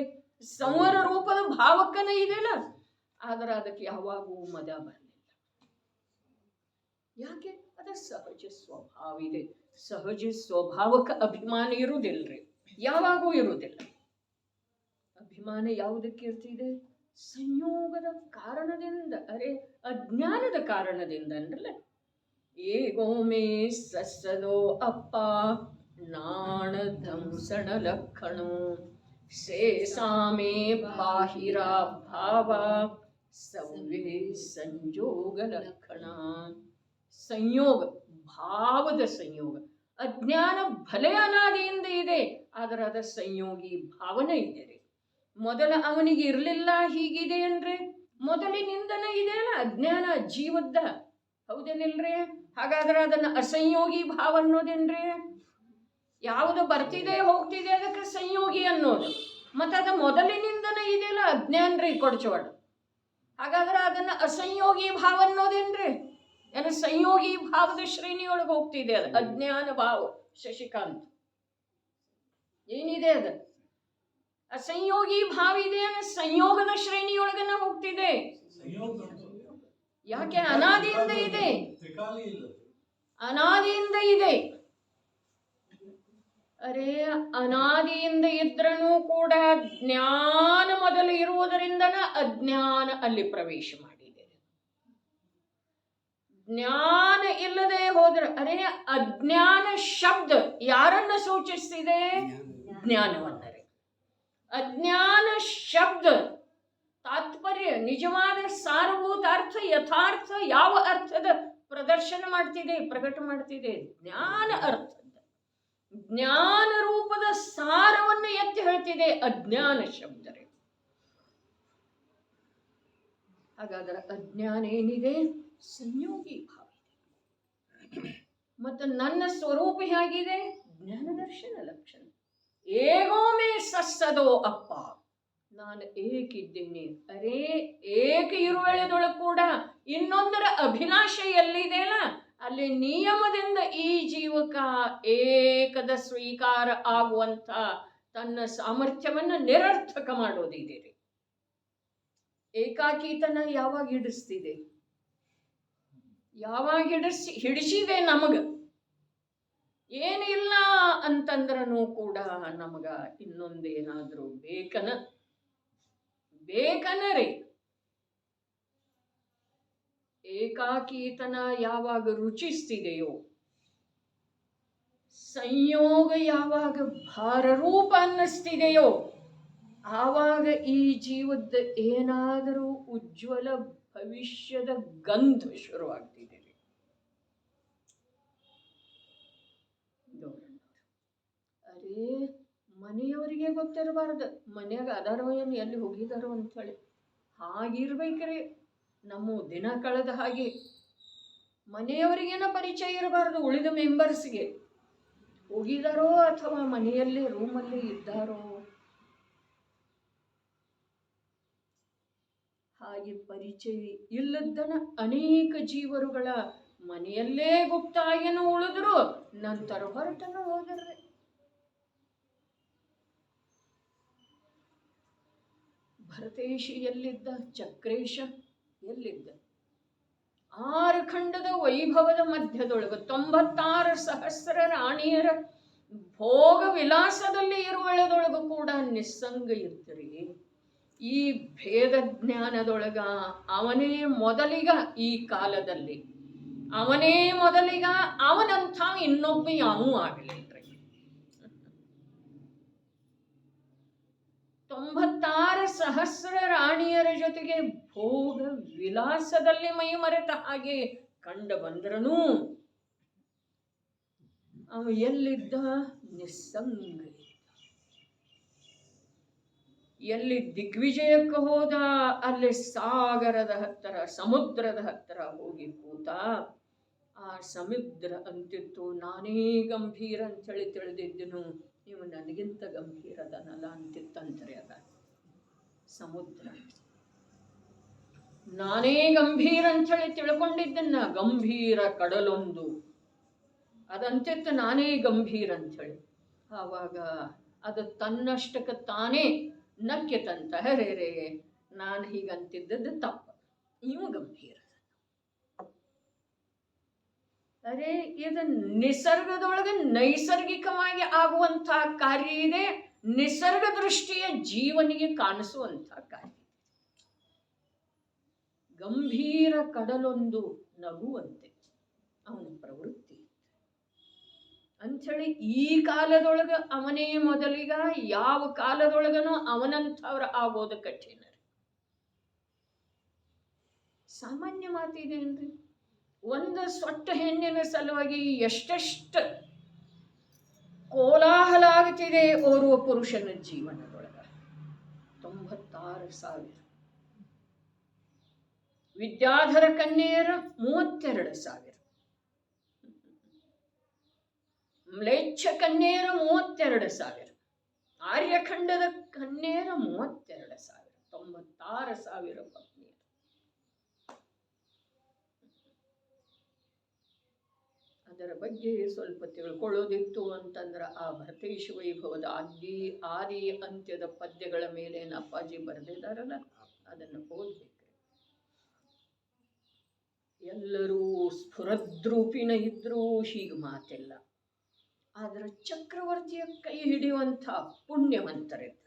ಸಂವರ ರೂಪದ ಭಾವಕ್ಕನೇ ಇದೆಯಲ್ಲ. ಆದ್ರೆ ಅದಕ್ಕೆ ಯಾವಾಗೂ ಮದ ಬರಲಿಲ್ಲ. ಯಾಕೆ? ಅದ ಸಹಜ ಸ್ವಭಾವ ಇದೆ. ಸಹಜ ಸ್ವಭಾವಕ್ಕೆ ಅಭಿಮಾನ ಇರುವುದಿಲ್ರಿ, ಯಾವಾಗೂ ಇರುವುದಿಲ್ಲ. ಅಭಿಮಾನ ಯಾವುದಕ್ಕೆ ಇರ್ತಿದೆ? ಸಂಯೋಗದ ಕಾರಣದಿಂದ, ಅರೆ ಅಜ್ಞಾನದ ಕಾರಣದಿಂದ ಅನ್ರಲ್ಲ. ಏಗೋಮೇ ಸಸ್ಸದೋ ಅಪ್ಪ ನಾಣ ದಂಸಣ ಲಕ್ಷಣೋ ಸೇಸಾಮೇ ಬಾಹಿರ ಭಾವ ಸವ್ಯೇ ಸಂಯೋಗ ಲಕ್ಷಣ. ಸಂಯೋಗ, ಭಾವದ ಸಂಯೋಗ. ಅಜ್ಞಾನ ಭಲೆ ಅನಾದಿಯಿಂದ ಇದೆ, ಆದರೆ ಅದ ಸಂಯೋಗಿ ಭಾವನೆ ಇದೆ ರೀ. ಮೊದಲ ಅವನಿಗೆ ಇರಲಿಲ್ಲ, ಹೀಗಿದೆ ಅಂದ್ರೆ ಮೊದಲಿನಿಂದನೇ ಇದೆಯಲ್ಲ ಅಜ್ಞಾನ ಜೀವದ್ದ, ಹೌದೇನಿಲ್ರಿ? ಹಾಗಾದ್ರೆ ಅದನ್ನ ಅಸಂಯೋಗಿ ಭಾವ ಅನ್ನೋದೇನ್ರಿ? ಯಾವುದು ಬರ್ತಿದೆ ಹೋಗ್ತಿದೆ ಅದಕ್ಕೆ ಸಂಯೋಗಿ ಅನ್ನೋದು. ಮತ್ತೆ ಅದು ಮೊದಲಿನಿಂದನೇ ಇದೆಯಲ್ಲ ಅಜ್ಞಾನ ರೀ, ಕೊಡ್ಚವಾಡ. ಹಾಗಾದ್ರೆ ಅದನ್ನ ಅಸಂಯೋಗಿ ಭಾವ ಅನ್ನೋದೇನ್ರಿ? ಏನು ಸಂಯೋಗಿ ಭಾವದ ಶ್ರೇಣಿಯೊಳಗೆ ಹೋಗ್ತಿದೆ ಅದು ಅಜ್ಞಾನ ಭಾವ. ಶಶಿಕಾಂತ್ ಏನಿದೆ ಅದು? ಅಸಂಯೋಗಿ ಭಾವ ಇದೆ, ಸಂಯೋಗದ ಶ್ರೇಣಿಯೊಳಗನ ಹೋಗ್ತಿದೆ. ಯಾಕೆ? ಅನಾದಿಯಿಂದ ಇದೆ, ಅನಾದಿಯಿಂದ ಇದೆ. ಅರೇ ಅನಾದಿಯಿಂದ ಇದ್ರೂ ಕೂಡ ಜ್ಞಾನ ಮೊದಲು ಇರುವುದರಿಂದನ ಅಜ್ಞಾನ ಅಲ್ಲಿ ಪ್ರವೇಶ ಮಾಡಿದೆ. ಜ್ಞಾನ ಇಲ್ಲದೆ ಹೋದ್ರೆ ಅರೇ ಅಜ್ಞಾನ ಶಬ್ದ ಯಾರನ್ನ ಸೂಚಿಸ್ತಿದೆ? ಜ್ಞಾನವನ್ನರೇ. ಅಜ್ಞಾನ ಶಬ್ದ ತಾತ್ಪರ್ಯ ನಿಜವಾದ ಸಾರಭೂತ ಅರ್ಥ ಯಥಾರ್ಥ ಯಾವ ಅರ್ಥದ ಪ್ರದರ್ಶನ ಮಾಡ್ತಿದೆ, ಪ್ರಕಟ ಮಾಡ್ತಿದೆ? ಜ್ಞಾನ ಅರ್ಥ, ಜ್ಞಾನ ರೂಪದ ಸಾರವನ್ನು ಎತ್ತಿ ಹೇಳ್ತಿದೆ ಅಜ್ಞಾನ ಶಬ್ದರೇ. ಹಾಗಾದರೆ ಅಜ್ಞಾನ ಏನಿದೆ? ಸಂಯೋಗಿ ಭಾವ ಇದೆ. ಮತ್ತು ನನ್ನ ಸ್ವರೂಪ ಹೇಗಿದೆ? ಜ್ಞಾನ ದರ್ಶನ ಲಕ್ಷಣ. ಏಗೋಮೇ ಸಸ್ಸದೋ ಅಪ್ಪ, ನಾನು ಏಕಿದ್ದೇನೆ. ಅರೇ ಏಕ ಇರುವೆಳದೊಳಗೆ ಕೂಡ ಇನ್ನೊಂದರ ಅಭಿಲಾಷೆ ಎಲ್ಲಿದೆಯಲ್ಲ, ಅಲ್ಲಿ ನಿಯಮದಿಂದ ಈ ಜೀವಕ ಏಕದ ಸ್ವೀಕಾರ ಆಗುವಂಥ ತನ್ನ ಸಾಮರ್ಥ್ಯವನ್ನು ನಿರರ್ಥಕ ಮಾಡೋದಿದೆ. ಏಕಾಕೀತನ ಯಾವಾಗ ಹಿಡಿಸ್ತಿದೆ? ಯಾವಾಗ ಹಿಡಿಸಿದೆ ನಮಗ ಏನಿಲ್ಲ ಅಂತಂದ್ರೂ ಕೂಡ ನಮಗ ಇನ್ನೊಂದೇನಾದ್ರೂ ಬೇಕನರೇ. ಏಕಾಕೀತನ ಯಾವಾಗ ರುಚಿಸ್ತಿದೆಯೋ, ಸಂಯೋಗ ಯಾವಾಗ ಭಾರರೂಪ ಅನ್ನಿಸ್ತಿದೆಯೋ, ಆವಾಗ ಈ ಜೀವದ ಏನಾದರೂ ಉಜ್ವಲ ಭವಿಷ್ಯದ ಗಂಧ ಶುರುವಾಗ್ತಿದೆ. ಅರೇ ಮನೆಯವರಿಗೆ ಗೊತ್ತಿರಬಾರ್ದು ಮನೆಯಾಗ ಅದಾರೋ ಏನು ಎಲ್ಲಿ ಹೋಗಿದಾರೋ ಅಂಥೇಳಿ. ಹಾಗಿರ್ಬೇಕ್ರಿ ನಮ್ಮ ದಿನ ಕಳೆದ ಹಾಗೆ. ಮನೆಯವರಿಗೇನ ಪರಿಚಯ ಇರಬಾರ್ದು, ಉಳಿದ ಮೆಂಬರ್ಸ್ಗೆ ಹೋಗಿದಾರೋ ಅಥವಾ ಮನೆಯಲ್ಲೇ ರೂಮಲ್ಲೇ ಇದ್ದಾರೋ. ಹಾಗೆ ಪರಿಚಯ ಇಲ್ಲದನ ಅನೇಕ ಜೀವರುಗಳ ಮನೆಯಲ್ಲೇ ಗುಪ್ತಾಗಿನೂ ಉಳಿದ್ರು, ನಂತರ ಹೊರಟನು ಹೋದರ್ರೆ. ಭರತೇಶ ಎಲ್ಲಿದ್ದ? ಚಕ್ರೇಶ ಎಲ್ಲಿದ್ದ? 6 ಖಂಡದ ವೈಭವದ ಮಧ್ಯದೊಳಗೆ 96 ಸಹಸ್ರ ರಾಣಿಯರ ಭೋಗ ವಿಲಾಸದಲ್ಲಿ ಇರುವಳದೊಳಗೂ ಕೂಡ ನಿಸ್ಸಂಗ ಇರ್ತರಿ. ಈ ಭೇದ ಜ್ಞಾನದೊಳಗ ಅವನೇ ಮೊದಲಿಗ, ಈ ಕಾಲದಲ್ಲಿ ಅವನೇ ಮೊದಲಿಗ, ಅವನಂಥ ಇನ್ನೊಬ್ಬ ಯಾವೂ ಆಗಲಿಲ್ರಿ. 96 ಸಹಸ್ರ ರಾಣಿಯರ ಜೊತೆಗೆ ಭೋಗ ವಿಲಾಸದಲ್ಲಿ ಮೈ ಮರೆತ ಹಾಗೆ ಕಂಡು ಬಂದ್ರನು ಅವ ಎಲ್ಲಿದ್ದ? ನಿಸ್ಸಂಗ. ಎಲ್ಲಿ ದಿಗ್ವಿಜಯಕ್ಕೆ ಹೋದ ಅಲ್ಲಿ ಸಾಗರದ ಹತ್ತಿರ, ಸಮುದ್ರದ ಹತ್ತಿರ ಹೋಗಿ ಕೂತ. ಆ ಸಮುದ್ರ ಅಂತಿತ್ತು, ನಾನೇ ಗಂಭೀರ ಅಂಥೇಳಿ ತಿಳಿದಿದ್ದನು, ನೀವು ನನಗಿಂತ ಗಂಭೀರದನಲ್ಲ ಅಂತಿತ್ತಂತಾರೆ. ಅದ ಸಮುದ್ರ. ನಾನೇ ಗಂಭೀರ ಅಂಥೇಳಿ ತಿಳ್ಕೊಂಡಿದ್ದನ್ನ ಗಂಭೀರ ಕಡಲೊಂದು ಅದಂತಿತ್ತು, ನಾನೇ ಗಂಭೀರ ಅಂಥೇಳಿ. ಆವಾಗ ಅದು ತನ್ನಷ್ಟಕ್ಕೆ ತಾನೇ ನಕ್ಕೆತಂತ, ಹರೇ ನಾನು ಹೀಗಂತಿದ್ದದ್ದು ತಪ್ಪ, ಇವು ಗಂಭೀರ. ಅರೆ ಇದು ನಿಸರ್ಗದೊಳಗೆ ನೈಸರ್ಗಿಕವಾಗಿ ಆಗುವಂಥ ಕಾರ್ಯ ಇದೆ, ನಿಸರ್ಗ ದೃಷ್ಟಿಯ ಜೀವನಿಗೆ ಕಾಣಿಸುವಂಥ ಕಾರ್ಯ. ಗಂಭೀರ ಕಡಲೊಂದು ನಗುವಂತೆ ಅವನ ಪ್ರವೃತ್ತಿ ಅಂಥೇಳಿ ಈ ಕಾಲದೊಳಗೆ ಅವನೇ ಮೊದಲಿಗ, ಯಾವ ಕಾಲದೊಳಗನೂ ಅವನಂಥವ್ರು ಆಗೋದು ಕಠಿಣ. ಸಾಮಾನ್ಯ ಮಾತಿದೇನ್ರಿ? ಒಂದು ಸೊಟ್ಟ ಹೆಣ್ಣಿನ ಸಲುವಾಗಿ ಎಷ್ಟೆಷ್ಟು ಕೋಲಾಹಲ ಆಗ್ತಿದೆ ಓರ್ವ ಪುರುಷನ ಜೀವನದೊಳಗ. 96,000 ವಿದ್ಯಾಧರ ಕನ್ಯೆಯರ 32,000, ಮ್ಲೇಚ್ಛ ಕನ್ಯೆಯರ 32,000, ಆರ್ಯಖಂಡದ ಕನ್ಯೆಯರ 32,000, 96,000 ಪತ್ನಿಯರು. ಅದರ ಬಗ್ಗೆ ಸ್ವಲ್ಪ ತಿಳ್ಕೊಳ್ಳೋದಿತ್ತು ಅಂತಂದ್ರೆ ಆ ಭರತೇಶ ವೈಭವದ ಆದಿ ಅಂತ್ಯದ ಪದ್ಯಗಳ ಮೇಲೆ ಅಪ್ಪಾಜಿ ಬರೆದಿದ್ದಾರಲ್ಲ, ಅದನ್ನು ಓದ್ಬೇಕು. ಎಲ್ಲರೂ ಸ್ಫುರದ್ರೂಪಿನ ಇದ್ರೂ ಹೀಗೆ ಮಾತಿಲ್ಲ. ಆದ್ರೆ ಚಕ್ರವರ್ತಿಯ ಕೈ ಹಿಡಿಯುವಂಥ ಪುಣ್ಯವಂತರಿದ್ದಾರೆ.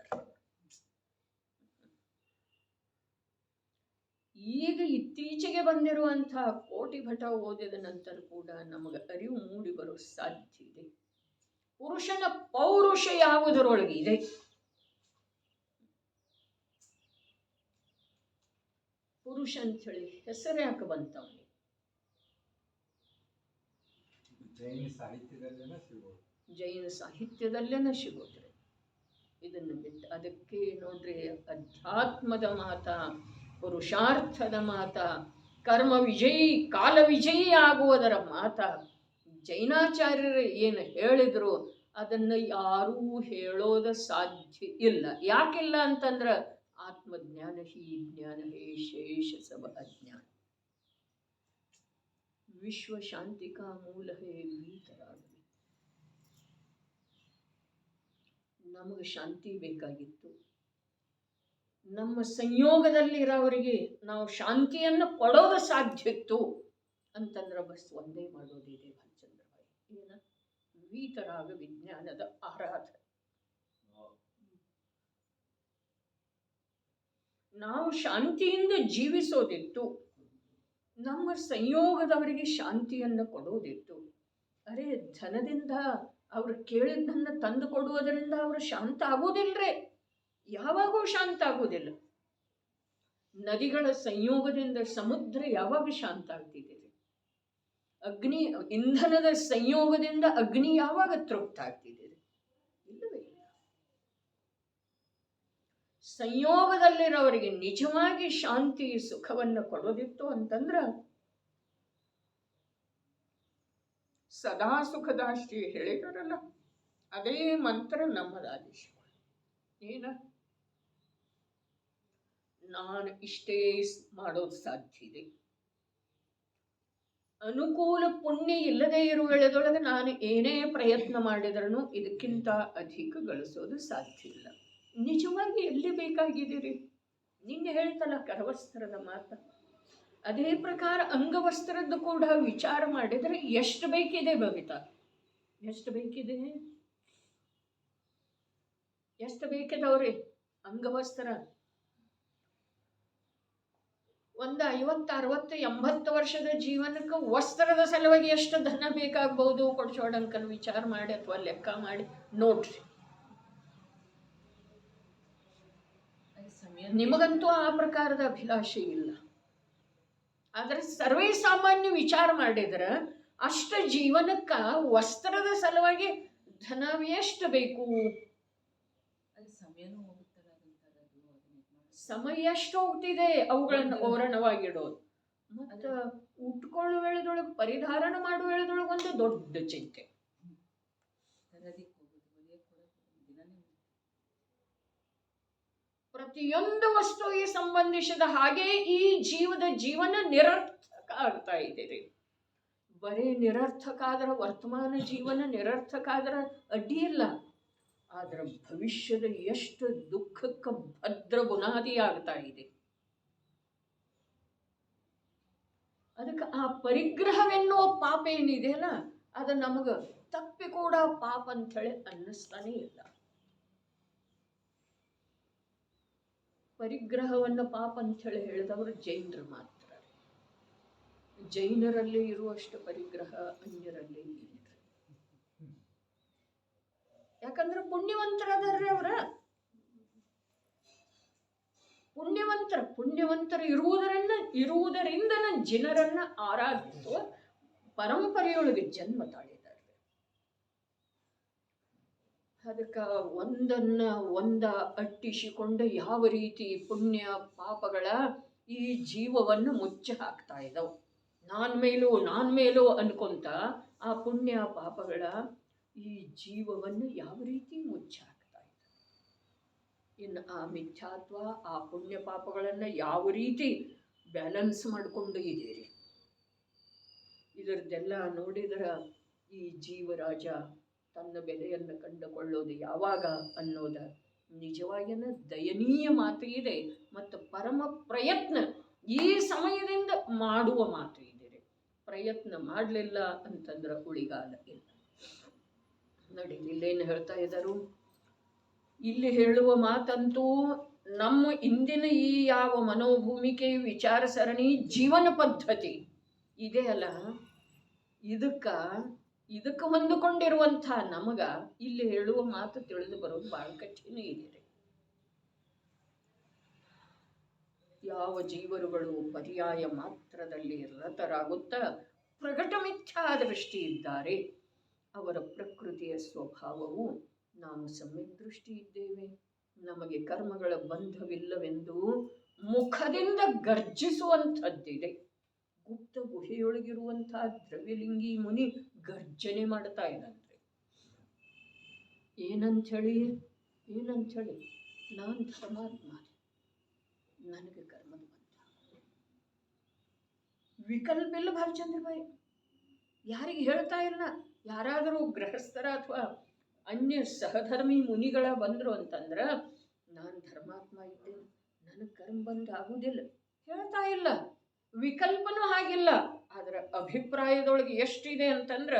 ಈಗ ಇತ್ತೀಚೆಗೆ ಬಂದಿರುವಂತಹ ಕೋಟಿ ಭಟ ಓದಿದ ನಂತರ ಕೂಡ ನಮಗೆ ಅರಿವು ಮೂಡಿ ಬರೋ ಸಾಧ್ಯ ಇದೆ. ಪುರುಷನ ಪೌರುಷ ಯಾವುದರೊಳಗೆ ಇದೆ? ಪುರುಷ ಅಂತ ಹೇಳಿ ಹೆಸರು ಯಾಕೆ ಬಂತವನಿಗೆ? ಜೈನ ಸಾಹಿತ್ಯದಲ್ಲೇನ ಸಿಗೋದ್ರಿ. ಇದನ್ನು ಬಿಟ್ಟು ಅದಕ್ಕೆ ನೋಡ್ರಿ, ಅಧ್ಯಾತ್ಮದ ಮಾತ, ಪುರುಷಾರ್ಥದ ಮಾತ, ಕರ್ಮ ವಿಜಯಿ ಕಾಲ ವಿಜಯಿ ಆಗುವುದರ ಮಾತ ಜೈನಾಚಾರ್ಯರು ಏನು ಹೇಳಿದ್ರು ಅದನ್ನು ಯಾರೂ ಹೇಳೋದ ಸಾಧ್ಯ ಇಲ್ಲ. ಯಾಕಿಲ್ಲ ಅಂತಂದ್ರೆ ಆತ್ಮಜ್ಞಾನ ಹಿ ಜ್ಞಾನ ಹೇ ಶೇಷ ಸಬ ಅಜ್ಞಾನ, ವಿಶ್ವ ಶಾಂತಿ ಕಾ ಮೂಲ ಹೇ ವೀತರಾಗಲಿ. ನಮಗೆ ಶಾಂತಿ ಬೇಕಾಗಿತ್ತು. ನಮ್ಮ ಸಂಯೋಗದಲ್ಲಿರೋವರಿಗೆ ನಾವು ಶಾಂತಿಯನ್ನು ಕೊಡೋದು ಸಾಧ್ಯ ಇತ್ತು ಅಂತಂದ್ರೆ ಬಸ್ ಒಂದೇ ಮಾಡೋದಿದೆ ಭಾಲಚಂದ್ರಬಾಯಿ, ಏನ ವೀತರಾಗ ವಿಜ್ಞಾನದ ಆರಾಧನೆ. ನಾವು ಶಾಂತಿಯಿಂದ ಜೀವಿಸೋದಿತ್ತು, ನಮ್ಮ ಸಂಯೋಗದವರಿಗೆ ಶಾಂತಿಯನ್ನು ಕೊಡೋದಿತ್ತು. ಅರೆ ಧನದಿಂದ ಅವ್ರು ಕೇಳಿದ್ದನ್ನು ತಂದು ಕೊಡುವುದರಿಂದ ಅವರು ಶಾಂತ ಆಗೋದಿಲ್ರೇ, ಯಾವಾಗೂ ಶಾಂತ ಆಗೋದಿಲ್ಲ. ನದಿಗಳ ಸಂಯೋಗದಿಂದ ಸಮುದ್ರ ಯಾವಾಗ ಶಾಂತ ಆಗ್ತಿದೆ? ಅಗ್ನಿ ಇಂಧನದ ಸಂಯೋಗದಿಂದ ಅಗ್ನಿ ಯಾವಾಗ ತೃಪ್ತ ಆಗ್ತಿದೆ? ಇಲ್ಲವೇ ಇಲ್ಲ. ಸಂಯೋಗದಲ್ಲಿರೋವರಿಗೆ ನಿಜವಾಗಿ ಶಾಂತಿ ಸುಖವನ್ನು ಕೊಡೋದಿತ್ತು ಅಂತಂದ್ರ ಸದಾ ಸುಖದಾಶ್ರೀ ಹೇಳಿದಾರಲ್ಲ, ಅದೇ ಮಂತ್ರ ನಮ್ಮದಾದೇಶ. ಏನ? ನಾನು ಇಷ್ಟೇ ಮಾಡೋದು ಸಾಧ್ಯ ಇದೆ, ಅನುಕೂಲ ಪುಣ್ಯ ಇಲ್ಲದೆ ಇರುವ ವೇಳೆದೊಳಗೆ ನಾನು ಏನೇ ಪ್ರಯತ್ನ ಮಾಡಿದ್ರೂ ಇದಕ್ಕಿಂತ ಅಧಿಕ ಗಳಿಸೋದು ಸಾಧ್ಯ ಇಲ್ಲ. ನಿಜವಾಗಿ ಎಲ್ಲಿ ಬೇಕಾಗಿದ್ದೀರಿ? ನಿನ್ನೆ ಹೇಳ್ತಲ್ಲ ಕರವಸ್ತ್ರದ ಮಾತು, ಅದೇ ಪ್ರಕಾರ ಅಂಗವಸ್ತ್ರದ್ದು ಕೂಡ ವಿಚಾರ ಮಾಡಿದರೆ ಎಷ್ಟು ಬೇಕಿದೆ ಬಬಿತಾ? ಎಷ್ಟು ಬೇಕಿದೆ? ಎಷ್ಟು ಬೇಕಿದವ್ರಿ ಅಂಗವಸ್ತ್ರ? ಒಂದು 50, 60, 80 ವರ್ಷದ ಜೀವನಕ್ಕೆ ವಸ್ತ್ರದ ಸಲುವಾಗಿ ಎಷ್ಟು ಧನ ಬೇಕಾಗಬಹುದು? ಕೊಡ್ಸೋಡಂಕಲ್ ವಿಚಾರ ಮಾಡಿ ಅಥವಾ ಲೆಕ್ಕ ಮಾಡಿ ನೋಡ್ರಿ. ನಿಮಗಂತೂ ಆ ಪ್ರಕಾರದ ಅಭಿಲಾಷೆ ಇಲ್ಲ. ಆದ್ರೆ ಸರ್ವೇ ಸಾಮಾನ್ಯ ವಿಚಾರ ಮಾಡಿದ್ರೆ ಅಷ್ಟ ಜೀವನಕ್ಕ ವಸ್ತ್ರದ ಸಲುವಾಗಿ ಧನ ಎಷ್ಟು ಬೇಕು? ಸಮಯ ಎಷ್ಟು ಹೋಗ್ತಿದೆ ಅವುಗಳನ್ನು ಓರಣವಾಗಿಡೋದು. ಮತ್ತ ಉಟ್ಕೊಳ್ಳೋ ವೇಳೆದೊಳಗೆ ಪರಿಧಾರಣ ಮಾಡುವ ವೇಳೆದೊಳಗೆ ಒಂದು ದೊಡ್ಡ ಚಿಂತೆ. ಪ್ರತಿಯೊಂದು ವಸ್ತುವಿಗೆ ಸಂಬಂಧಿಸಿದ ಹಾಗೆ ಈ ಜೀವನ ನಿರರ್ಥಕ ಆಗ್ತಾ ಇದೆ. ಬರೀ ನಿರರ್ಥಕ ಆದ್ರೆ ವರ್ತಮಾನ ಜೀವನ ನಿರರ್ಥಕ ಆದ್ರೆ ಅಡ್ಡಿ ಇಲ್ಲ, ಆದ್ರೆ ಭವಿಷ್ಯದ ಎಷ್ಟು ದುಃಖಕ್ಕೆ ಭದ್ರ ಬುನಾದಿ ಆಗ್ತಾ ಇದೆ. ಅದಕ್ಕೆ ಆ ಪರಿಗ್ರಹವೆನ್ನುವ ಪಾಪ ಏನಿದೆಯಲ್ಲ ಅದು ನಮಗ ತಪ್ಪಿ ಕೂಡ ಪಾಪ ಅಂತ ಹೇಳಿ ಅನ್ನಿಸ್ತಾನೆ ಇಲ್ಲ. ಪರಿಗ್ರಹವನ್ನು ಪಾಪ ಅಂತ ಹೇಳಿ ಹೇಳಿದವರು ಜೈನರು ಮಾತ್ರ. ಜೈನರಲ್ಲಿ ಇರುವಷ್ಟು ಪರಿಗ್ರಹ ಅನ್ಯರಲ್ಲಿ ಇಲ್ಲ. ಯಾಕಂದ್ರೆ ಪುಣ್ಯವಂತರದಾರ್ರಿ ಅವರ. ಪುಣ್ಯವಂತರು ಇರುವುದರಿಂದ ಜನರನ್ನ ಆರಾಧಿಸುವ ಪರಂಪರೆಯೊಳಗೆ ಜನ್ಮ ತಾಳಿದ್ದಾರೆ. ಅದಕ್ಕೆ ಒಂದ ಅಟ್ಟಿಸಿಕೊಂಡು ಯಾವ ರೀತಿ ಪುಣ್ಯ ಪಾಪಗಳ ಈ ಜೀವವನ್ನು ಮುಚ್ಚಿ ಹಾಕ್ತಾ ಇದ್ದವು. ನಾನ್ ಮೇಲೂ ಅನ್ಕೊಂತ ಆ ಪುಣ್ಯ ಪಾಪಗಳ ಈ ಜೀವವನ್ನು ಯಾವ ರೀತಿ ಮುಚ್ಚಾಕ್ತಾ ಇದೆ. ಇನ್ನು ಆ ಮಿಥ್ಯಾತ್ವ ಆ ಪುಣ್ಯ ಪಾಪಗಳನ್ನು ಯಾವ ರೀತಿ ಬ್ಯಾಲೆನ್ಸ್ ಮಾಡಿಕೊಂಡು ಇದೀರಿ. ಇದರದ್ದೆಲ್ಲ ನೋಡಿದರೆ ಈ ಜೀವರಾಜ ತನ್ನ ಬೆಲೆಯನ್ನು ಕಂಡುಕೊಳ್ಳೋದು ಯಾವಾಗ ಅನ್ನೋದ ನಿಜವಾಗಿನ ದಯನೀಯ ಮಾತು ಇದೆ. ಮತ್ತು ಪರಮ ಪ್ರಯತ್ನ ಈ ಸಮಯದಿಂದ ಮಾಡುವ ಮಾತು ಇದೆ. ಪ್ರಯತ್ನ ಮಾಡಲಿಲ್ಲ ಅಂತಂದ್ರೆ ಉಳಿಗಾಲ ಇಲ್ಲ. ನೋಡಿ ಇಲ್ಲೇನು ಹೇಳ್ತಾ ಇದ್ದರು, ಇಲ್ಲಿ ಹೇಳುವ ಮಾತಂತೂ ನಮ್ಮ ಇಂದಿನ ಈ ಯಾವ ಮನೋಭೂಮಿಕೆ ವಿಚಾರ ಸರಣಿ ಜೀವನ ಪದ್ಧತಿ ಇದೆ ಅಲ್ಲ, ಇದಕ್ಕೆ ಹೊಂದಿಕೊಂಡಿರುವಂಥ ನಮಗ ಇಲ್ಲಿ ಹೇಳುವ ಮಾತು ತಿಳಿದು ಬರೋದು ಬಹಳ ಕಠಿಣ ಇದೆ. ಯಾವ ಜೀವರುಗಳು ಪರ್ಯಾಯ ಮಾತ್ರದಲ್ಲಿ ರತರಾಗುತ್ತಾ ಪ್ರಕಟ ಮಿಥ್ಯಾ ದೃಷ್ಟಿ ಇದ್ದಾರೆ, ಅವರ ಪ್ರಕೃತಿಯ ಸ್ವಭಾವವು ನಾವು ಸಮ್ಯಕ್ ದೃಷ್ಟಿ ಇದ್ದೇವೆ, ನಮಗೆ ಕರ್ಮಗಳ ಬಂಧವಿಲ್ಲವೆಂದು ಮುಖದಿಂದ ಗರ್ಜಿಸುವಂಥದ್ದಿದೆ. ಗುಪ್ತ ಗುಹೆಯೊಳಗಿರುವಂತಹ ದ್ರವ್ಯಲಿಂಗಿ ಮುನಿ ಗರ್ಜನೆ ಮಾಡ್ತಾ ಇದ್ದಂತೆ. ಏನಂಥೇಳಿ ನಾನು ಪರಮಾತ್ಮ, ನನಗೆ ಕರ್ಮದ ಬಂಧ. ವಿಕಲ್ಪ ಇಲ್ಲ ಭಾಲಚಂದ್ರಬಾಯಿ, ಯಾರಿಗೆ ಹೇಳ್ತಾ ಇಲ್ಲ. ಯಾರಾದರೂ ಗೃಹಸ್ಥರ ಅಥವಾ ಅನ್ಯ ಸಹಧರ್ಮಿ ಮುನಿಗಳ ಬಂದ್ರು ಅಂತಂದ್ರ ನಾನು ಧರ್ಮಾತ್ಮ ಇದ್ದೇನೆ, ನನಗೆ ಕರ್ಮ ಬಂಧ ಆಗುವುದಿಲ್ಲ ಹೇಳ್ತಾ ಇಲ್ಲ. ವಿಕಲ್ಪನೂ ಹಾಗಿಲ್ಲ. ಅದರ ಅಭಿಪ್ರಾಯದೊಳಗೆ ಎಷ್ಟಿದೆ ಅಂತಂದ್ರ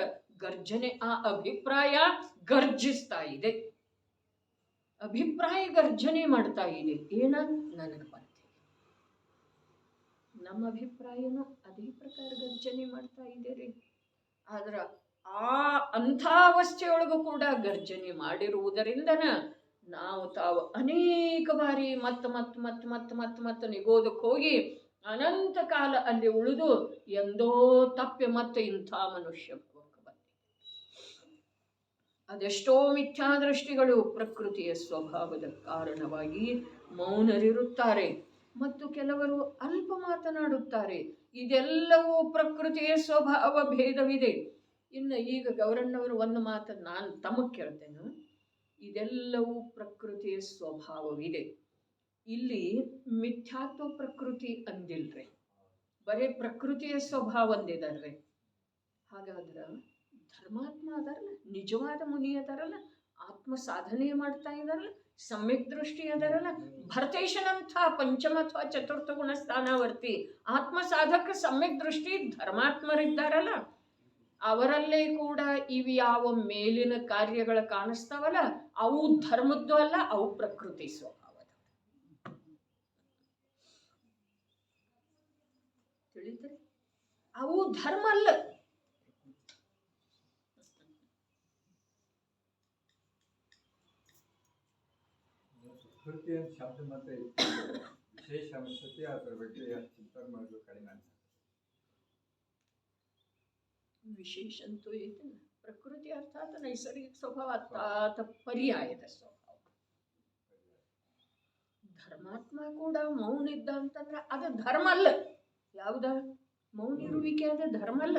ಗರ್ಜನೆ, ಆ ಅಭಿಪ್ರಾಯ ಗರ್ಜಿಸ್ತಾ ಇದೆ, ಅಭಿಪ್ರಾಯ ಗರ್ಜನೆ ಮಾಡ್ತಾ ಇದೆ. ಏನ ನನಗೆ ಬಂದೆ, ನಮ್ಮ ಅಭಿಪ್ರಾಯನೂ ಅದೇ ಪ್ರಕಾರ ಗರ್ಜನೆ ಮಾಡ್ತಾ ಇದ್ದೀರಿ. ಆದ್ರ ಅಂಥ ಅವಸ್ಥೆಯೊಳಗೂ ಕೂಡ ಗರ್ಜನೆ ಮಾಡಿರುವುದರಿಂದನ ನಾವು ತಾವು ಅನೇಕ ಬಾರಿ ಮತ್ತೆ ನಿಗೋದಕ್ಕೆ ಹೋಗಿ ಅನಂತ ಕಾಲ ಅಲ್ಲಿ ಉಳಿದು ಎಂದೋ ತಪ್ಪೆ ಮತ್ತೆ ಇಂಥ ಮನುಷ್ಯ ಭವಕ್ಕೆ ಬಂದಿದೆ. ಅದೆಷ್ಟೋ ಮಿಥ್ಯಾದೃಷ್ಟಿಗಳು ಪ್ರಕೃತಿಯ ಸ್ವಭಾವದ ಕಾರಣವಾಗಿ ಮೌನರಿರುತ್ತಾರೆ ಮತ್ತು ಕೆಲವರು ಅಲ್ಪ ಮಾತನಾಡುತ್ತಾರೆ. ಇದೆಲ್ಲವೂ ಪ್ರಕೃತಿಯ ಸ್ವಭಾವ ಭೇದವಿದೆ. ಇನ್ನು ಈಗ ಗೌರಣ್ಣವರು ಒಂದು ಮಾತು ನಾನು ತಮಗೆ ಕೇಳ್ತೇನೆ, ಇದೆಲ್ಲವೂ ಪ್ರಕೃತಿಯ ಸ್ವಭಾವವಿದೆ. ಇಲ್ಲಿ ಮಿಥ್ಯಾತ್ವ ಪ್ರಕೃತಿ ಅಂದಿಲ್ರಿ, ಬರೇ ಪ್ರಕೃತಿಯ ಸ್ವಭಾವ ಅಂದಿದಾರ್ರಿ. ಹಾಗಾದ್ರೆ ಧರ್ಮಾತ್ಮ ಅದಾರಲ್ಲ, ನಿಜವಾದ ಮುನಿ ಅದಾರಲ್ಲ, ಆತ್ಮ ಸಾಧನೆ ಮಾಡ್ತಾ ಇದಾರಲ್ಲ, ಸಮ್ಯಕ್ ದೃಷ್ಟಿ ಅದರಲ್ಲ, ಭರತೇಶನಂಥ ಪಂಚಮ ಅಥವಾ ಚತುರ್ಥ ಗುಣ ಸ್ಥಾನವರ್ತಿ ಆತ್ಮ ಸಾಧಕ ಸಮ್ಯಕ್ ದೃಷ್ಟಿ ಧರ್ಮಾತ್ಮರಿದ್ದಾರಲ್ಲ, ಅವರಲ್ಲೇ ಕೂಡ ಇವು ಯಾವ ಮೇಲಿನ ಕಾರ್ಯಗಳ ಕಾಣಿಸ್ತಾವಲ್ಲ ಅವು ಧರ್ಮದ್ದು ಅಲ್ಲ, ಅವು ಪ್ರಕೃತಿ ಸ್ವಭಾವದ. ತಿಳಿದ್ರಿ? ಅವು ಧರ್ಮ ಅಲ್ಲ. ಪ್ರಕೃತಿ ಅಂತ ಶಬ್ದ ಮಾತ್ರ ವಿಶೇಷ ಅನಿಸುತ್ತೆ, ಅದರ ಬಗ್ಗೆ ಚಿಂತನೆ ಮಾಡೋದು ಕಡಿಮೆ ಅನ್ಸುತ್ತೆ. ವಿಶೇಷ ಅಂತೂ ಐತೆ. ಪ್ರಕೃತಿ ಅರ್ಥಾತ್ ನೈಸರ್ಗಿಕ ಸ್ವಭಾವ, ಅರ್ಥಾತ್ ಪರ್ಯಾಯದ ಸ್ವಭಾವ. ಧರ್ಮಾತ್ಮ ಕೂಡ ಮೌನ ಇದ್ದ ಅಂತಂದ್ರೆ ಅದು ಧರ್ಮ ಅಲ್ಲ. ಯಾವ್ದ ಮೌನ ಇರುವಿಕೆ ಅದು ಧರ್ಮ ಅಲ್ಲ.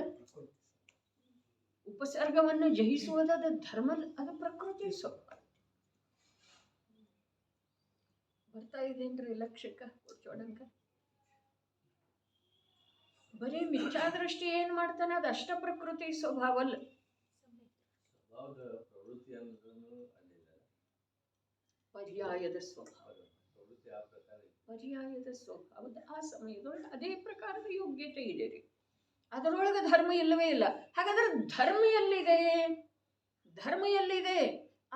ಉಪಸರ್ಗವನ್ನು ಜಯಿಸುವುದದು ಧರ್ಮ ಅಲ್ಲ, ಅದು ಪ್ರಕೃತಿ ಸ್ವಭಾವ. ಬರ್ತಾ ಇದೇನ್ರಿ ಲಕ್ಷಕ್ಕ ಚೋಡಂಕ? ಬರೀ ಮಿಥ್ಯಾದೃಷ್ಟಿ ಏನ್ ಮಾಡ್ತಾನೆ ಅದು ಅಷ್ಟ ಪ್ರಕೃತಿ ಸ್ವಭಾವ ಅಲ್ಲ. ಪರ್ಯಾಯದ ಸ್ವಭಾವ, ಪರ್ಯಾಯದ ಸ್ವಭಾವದ ಆ ಸಮಯದೊಳಗೆ ಅದೇ ಪ್ರಕಾರದ ಯೋಗ್ಯತೆ ಇದೆ ರೀ. ಅದರೊಳಗೆ ಧರ್ಮ ಇಲ್ಲವೇ ಇಲ್ಲ. ಹಾಗಾದ್ರೆ ಧರ್ಮ ಎಲ್ಲಿದೆ? ಧರ್ಮ ಎಲ್ಲಿದೆ?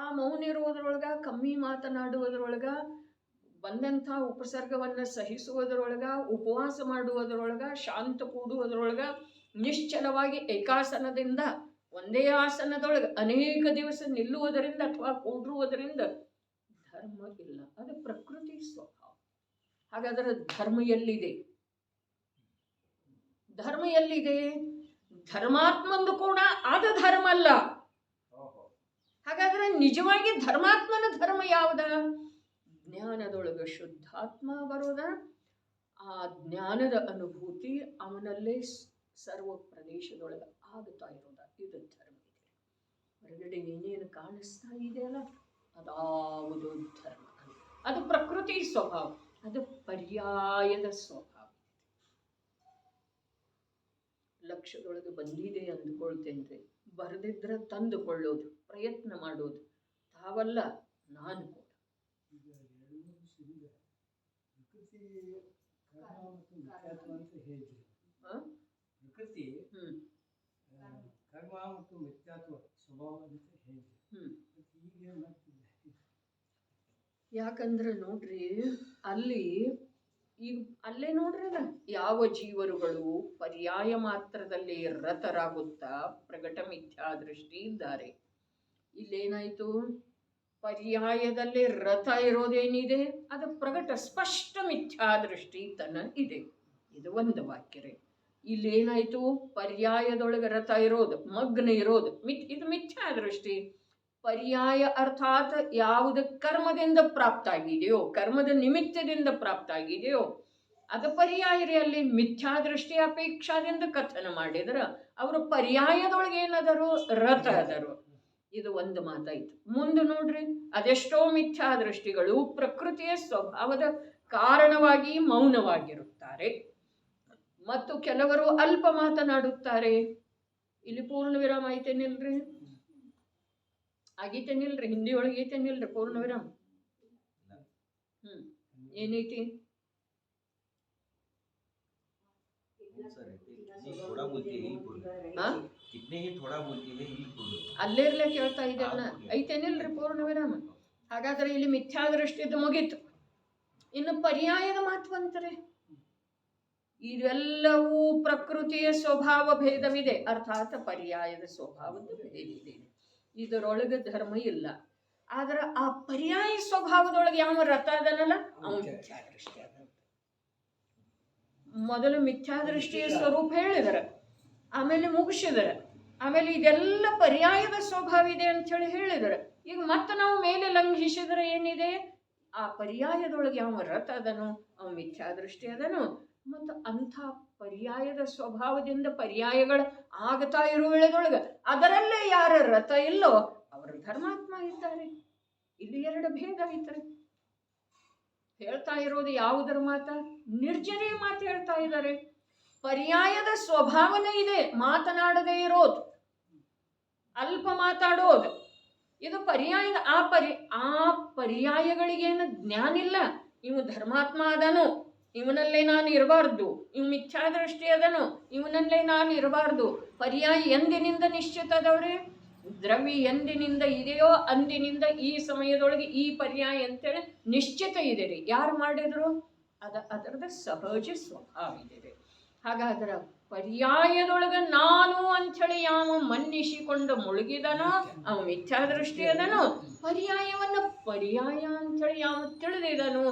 ಆ ಮೌನ ಇರುವುದರೊಳಗ, ಕಮ್ಮಿ ಮಾತನಾಡುವುದರೊಳಗ, ಬಂದಂಥ ಉಪಸರ್ಗವನ್ನು ಸಹಿಸುವುದರೊಳಗ, ಉಪವಾಸ ಮಾಡುವುದರೊಳಗ, ಶಾಂತ ಕೂಡುವುದರೊಳಗ, ನಿಶ್ಚಲವಾಗಿ ಏಕಾಸನದಿಂದ ಒಂದೇ ಆಸನದೊಳಗೆ ಅನೇಕ ದಿವಸ ನಿಲ್ಲುವುದರಿಂದ ಅಥವಾ ಕೂಡುವುದರಿಂದ ಧರ್ಮ ಇಲ್ಲ, ಅದು ಪ್ರಕೃತಿ ಸ್ವಭಾವ. ಹಾಗಾದರೆ ಧರ್ಮ ಎಲ್ಲಿದೆ? ಧರ್ಮ ಎಲ್ಲಿದೆ? ಧರ್ಮಾತ್ಮಂದು ಕೂಡ ಅದು ಧರ್ಮ ಅಲ್ಲ. ಹಾಗಾದ್ರೆ ನಿಜವಾಗಿ ಧರ್ಮಾತ್ಮನ ಧರ್ಮ ಯಾವ್ದ? ಜ್ಞಾನದೊಳಗೆ ಶುದ್ಧಾತ್ಮ ಬರೋದ, ಆ ಜ್ಞಾನದ ಅನುಭೂತಿ ಅವನಲ್ಲೇ ಸರ್ವ ಪ್ರದೇಶದೊಳಗೆ ಆಗುತ್ತಾ ಇರೋದ, ಇದು ಧರ್ಮ ಇದೆ. ಹೊರಗಡೆ ಏನೇನು ಕಾಣಿಸ್ತಾ ಇದೆಯಲ್ಲ ಅದಾವುದು ಧರ್ಮ, ಅದು ಪ್ರಕೃತಿ ಸ್ವಭಾವ, ಅದು ಪರ್ಯಾಯದ ಸ್ವಭಾವ. ಲಕ್ಷ್ಯದೊಳಗೆ ಬಂದಿದೆ ಅಂದುಕೊಳ್ತೇನ್ರಿ, ಬರೆದಿದ್ರೆ ತಂದುಕೊಳ್ಳೋದು, ಪ್ರಯತ್ನ ಮಾಡೋದು ತಾವಲ್ಲ, ನಾನು ಕೂಡ. ಪ್ರಕೃತಿ ಕರ್ಮ ಮತ್ತು ಮಿಥ್ಯಾತ್ವ ಸ್ವಭಾವ ಅಂತ ಹೇಳಿ ಈಗ ಮಾಡ್ತಿದ್ದೆ. ಯಾಕಂದ್ರೆ ನೋಡ್ರಿ ಅಲ್ಲಿ ಈಗ ಅಲ್ಲೇ ನೋಡ್ರಲ್ಲ, ಯಾವ ಜೀವರುಗಳು ಪರ್ಯಾಯ ಮಾತ್ರದಲ್ಲಿ ರತರಾಗುತ್ತಾ ಪ್ರಕಟ ಮಿಥ್ಯಾ ದೃಷ್ಟಿ ಇದ್ದಾರೆ. ಇಲ್ಲೇನಾಯ್ತು, ಪರ್ಯಾಯದಲ್ಲಿ ರಥ ಇರೋದೇನಿದೆ ಅದು ಪ್ರಕಟ ಸ್ಪಷ್ಟ ಮಿಥ್ಯಾ ದೃಷ್ಟಿ ತನ ಇದೆ. ಇದು ಒಂದು ವಾಕ್ಯರೇ. ಇಲ್ಲೇನಾಯ್ತು, ಪರ್ಯಾಯದೊಳಗೆ ರಥ ಇರೋದು, ಮಗ್ನ ಇರೋದು, ಇದು ಮಿಥ್ಯಾ ದೃಷ್ಟಿ. ಪರ್ಯಾಯ ಅರ್ಥಾತ್ ಯಾವುದು ಕರ್ಮದಿಂದ ಪ್ರಾಪ್ತ ಆಗಿದೆಯೋ, ಕರ್ಮದ ನಿಮಿತ್ತದಿಂದ ಪ್ರಾಪ್ತ ಆಗಿದೆಯೋ ಅದು ಪರ್ಯಾಯರಿ. ಅಲ್ಲಿ ಮಿಥ್ಯಾ ದೃಷ್ಟಿ ಅಪೇಕ್ಷಾದಿಂದ ಕಥನ ಮಾಡಿದ್ರ ಅವರು ಪರ್ಯಾಯದೊಳಗೆ ಏನದರು, ರಥ ಅದರು. ಇದು ಒಂದು ಮಾತಾಯ್ತು. ಮುಂದೆ ನೋಡ್ರಿ, ಅದೆಷ್ಟೋ ಮಿಥ್ಯಾ ದೃಷ್ಟಿಗಳು ಪ್ರಕೃತಿಯ ಸ್ವಭಾವದ ಕಾರಣವಾಗಿ ಮೌನವಾಗಿರುತ್ತಾರೆ ಮತ್ತು ಕೆಲವರು ಅಲ್ಪ ಮಾತನಾಡುತ್ತಾರೆ. ಇಲ್ಲಿ ಪೂರ್ಣ ವಿರಾಮ ಐತೇನಿಲ್ರಿ? ಆಗೈತೇನಿಲ್ರಿ? ಹಿಂದಿ ಒಳಗೆ ಐತೇನಿಲ್ರಿ ಪೂರ್ಣ ವಿರಾಮ? ಏನೈತಿ? ಅಲ್ಲೇ ಇರ್ಲೆ ಕೇಳ್ತಾ ಇದ್ದೇನ, ಐತೇನಿಲ್ರಿ ಪೂರ್ಣ ವಿರಾಮ? ಹಾಗಾದ್ರೆ ಇಲ್ಲಿ ಮಿಥ್ಯಾ ದೃಷ್ಟಿದ್ದು ಮುಗೀತು. ಇನ್ನು ಪರ್ಯಾಯದ ಮಾತು ಅಂತಾರೆ. ಇವೆಲ್ಲವೂ ಪ್ರಕೃತಿಯ ಸ್ವಭಾವ ಭೇದವಿದೆ, ಅರ್ಥಾತ್ ಪರ್ಯಾಯದ ಸ್ವಭಾವದ ಭೇದ ಇದೆ. ಇದರೊಳಗೆ ಧರ್ಮ ಇಲ್ಲ. ಆದ್ರೆ ಆ ಪರ್ಯಾಯ ಸ್ವಭಾವದೊಳಗೆ ಯಾವ ರಥ ಅದನಲ್ಲ ಅವನು ಮಿಥ್ಯಾ ದೃಷ್ಟಿ ಅದ. ಮೊದಲು ಮಿಥ್ಯಾ ದೃಷ್ಟಿಯ ಸ್ವರೂಪ ಹೇಳಿದರ, ಆಮೇಲೆ ಮುಗಿಸಿದರ, ಆಮೇಲೆ ಇದೆಲ್ಲ ಪರ್ಯಾಯದ ಸ್ವಭಾವ ಇದೆ ಅಂತ ಹೇಳಿ ಹೇಳಿದರ. ಈಗ ಮತ್ತೆ ನಾವು ಮೇಲೆ ಲಂಘಿಸಿದರೆ ಏನಿದೆ, ಆ ಪರ್ಯಾಯದೊಳಗೆ ಯಾವ ರಥ ಅದನೋ ಅವ ಮಿಥ್ಯಾ ದೃಷ್ಟಿ ಅದನೋ. ಮತ್ತು ಅಂಥ ಪರ್ಯಾಯದ ಸ್ವಭಾವದಿಂದ ಪರ್ಯಾಯಗಳು ಆಗ್ತಾ ಇರುವ ವೇಳೆದೊಳಗೆ ಅದರಲ್ಲೇ ಯಾರ ರಥ ಇಲ್ಲೋ ಅವರು ಧರ್ಮಾತ್ಮ ಇದ್ದಾರೆ. ಇಲ್ಲಿ ಎರಡು ಭೇದ ಐತ್ರಿ. ಹೇಳ್ತಾ ಇರೋದು ಯಾವುದರ ಮಾತ? ನಿರ್ಜರಿ ಮಾತು ಹೇಳ್ತಾ ಇದ್ದಾರೆ. ಪರ್ಯಾಯದ ಸ್ವಭಾವನೆ ಇದೆ, ಮಾತನಾಡದೇ ಇರೋದು, ಅಲ್ಪ ಮಾತಾಡೋದು. ಇದು ಪರ್ಯಾಯದ ಆ ಪರ್ಯಾಯಗಳಿಗೇನು ಜ್ಞಾನ ಇಲ್ಲ. ಇವು ಧರ್ಮಾತ್ಮ ಅದನು, ಇವನಲ್ಲೇ ನಾನು ಇರಬಾರ್ದು, ಇವು ಮಿಥ್ಯಾದೃಷ್ಟಿ ಅದನು, ಇವನಲ್ಲೇ ನಾನು ಇರಬಾರ್ದು. ಪರ್ಯಾಯ ಎಂದಿನಿಂದ ನಿಶ್ಚಿತ ಅದವ್ರೆ? ದ್ರವ್ಯ ಎಂದಿನಿಂದ ಇದೆಯೋ ಅಂದಿನಿಂದ ಈ ಸಮಯದೊಳಗೆ ಈ ಪರ್ಯಾಯ ಅಂತೇಳಿ ನಿಶ್ಚಿತ ಇದೆ ರೀ. ಯಾರು ಮಾಡಿದ್ರು? ಅದರದ ಸಹಜ ಸ್ವಭಾವ ಇದೆ. ಹಾಗಾದ್ರೆ ಪರ್ಯಾಯದೊಳಗೆ ನಾನು ಅಂಥೇಳಿ ಯಾವ ಮನ್ನಿಸಿಕೊಂಡು ಮುಳುಗಿದನೋ ಅವ ಮಿಥ್ಯಾದೃಷ್ಟಿ ಅದನು. ಪರ್ಯಾಯವನ್ನು ಪರ್ಯಾಯ ಅಂಥೇಳಿ ಯಾವ ತಿಳಿದಿದನು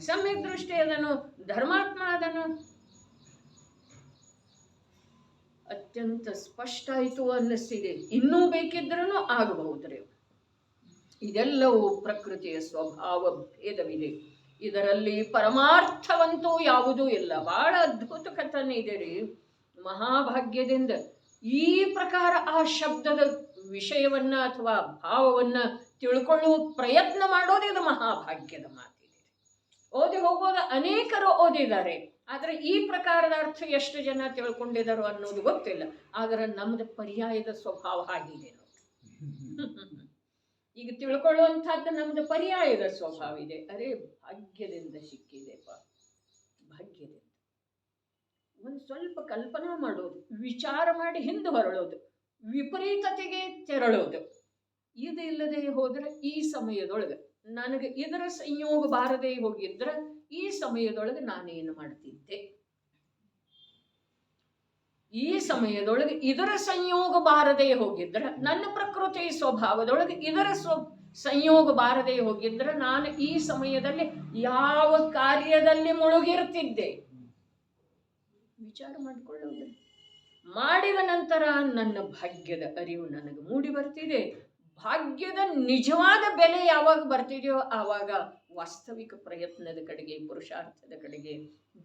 ಸಮ್ಯಕ್ ದೃಷ್ಟಿ ಅದನು, ಧರ್ಮಾತ್ಮ ಅದನು. ಅತ್ಯಂತ ಸ್ಪಷ್ಟ ಆಯಿತು ಅನ್ನಿಸ್ತಿದೆ. ಇನ್ನೂ ಬೇಕಿದ್ರೂ ಆಗಬಹುದ್ರಿ. ಇದೆಲ್ಲವೂ ಪ್ರಕೃತಿಯ ಸ್ವಭಾವ ಭೇದವಿದೆ. ಇದರಲ್ಲಿ ಪರಮಾರ್ಥವಂತೂ ಯಾವುದೂ ಇಲ್ಲ. ಬಹಳ ಅದ್ಭುತ ಕಥನೆ ಇದೆ ರೀ. ಮಹಾಭಾಗ್ಯದಿಂದ ಈ ಪ್ರಕಾರ ಆ ಶಬ್ದದ ವಿಷಯವನ್ನ ಅಥವಾ ಭಾವವನ್ನ ತಿಳ್ಕೊಳ್ಳುವ ಪ್ರಯತ್ನ ಮಾಡೋದು ಇದು ಮಹಾಭಾಗ್ಯದ ಮಾತಿದೆ. ಓದಿ ಹೋಗೋದು ಅನೇಕರು ಓದಿದ್ದಾರೆ, ಆದರೆ ಈ ಪ್ರಕಾರದ ಅರ್ಥ ಎಷ್ಟು ಜನ ತಿಳ್ಕೊಂಡಿದ್ದಾರೋ ಅನ್ನೋದು ಗೊತ್ತಿಲ್ಲ. ಆದರೆ ನಮ್ದು ಪರ್ಯಾಯದ ಸ್ವಭಾವ ಆಗಿದೆ ನೋಡಿ. ಈಗ ತಿಳ್ಕೊಳ್ಳುವಂಥದ್ದು ನಮ್ದು ಪರ್ಯಾಯದ ಸ್ವಭಾವ ಇದೆ. ಅರೆ ಭಾಗ್ಯದಿಂದ ಸಿಕ್ಕಿದೆಪ್ಪ, ಭಾಗ್ಯದಿಂದ. ಒಂದು ಸ್ವಲ್ಪ ಕಲ್ಪನಾ ಮಾಡೋದು, ವಿಚಾರ ಮಾಡಿ ಹಿಂದೆ ಹೊರಳೋದು, ವಿಪರೀತತೆಗೆ ತೆರಳೋದು. ಇದು ಇಲ್ಲದೆ ಹೋದರೆ ಈ ಸಮಯದೊಳಗೆ ನನಗೆ ಇದರ ಸಂಯೋಗ ಬಾರದೆ ಹೋಗಿದ್ರೆ ಈ ಸಮಯದೊಳಗೆ ನಾನೇನು ಮಾಡ್ತಿದ್ದೆ? ಈ ಸಮಯದೊಳಗೆ ಇದರ ಸಂಯೋಗ ಬಾರದೆ ಹೋಗಿದ್ರೆ, ನನ್ನ ಪ್ರಕೃತಿ ಸ್ವಭಾವದೊಳಗೆ ಇದರ ಸಂಯೋಗ ಬಾರದೆ ಹೋಗಿದ್ರೆ ನಾನು ಈ ಸಮಯದಲ್ಲಿ ಯಾವ ಕಾರ್ಯದಲ್ಲಿ ಮುಳುಗಿರ್ತಿದ್ದೆ? ವಿಚಾರ ಮಾಡಿಕೊಳ್ಳೋದು. ಮಾಡಿದ ನಂತರ ನನ್ನ ಭಾಗ್ಯದ ಅರಿವು ನನಗೆ ಮೂಡಿ ಬರ್ತಿದೆ. ಭಾಗ್ಯದ ನಿಜವಾದ ಬೆಲೆ ಯಾವಾಗ ಬರ್ತಿದೆಯೋ ಆವಾಗ ವಾಸ್ತವಿಕ ಪ್ರಯತ್ನದ ಕಡೆಗೆ, ಪುರುಷಾರ್ಥದ ಕಡೆಗೆ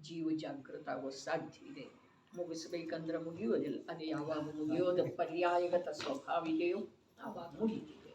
ಜೀವ ಜಾಗೃತ ಆಗೋ ಸಾಧ್ಯ ಇದೆ. ಮುಗಿಸ್ಬೇಕಂದ್ರೆ ಮುಗಿಯೋದಿಲ್ಲ. ಅದು ಯಾವಾಗ ಮುಗಿಯೋದು ಪರ್ಯಾಯಗತ ಸ್ವಭಾವ ಇದೆಯೋ ಆವಾಗ ಮುಗಿಯುತ್ತೆ.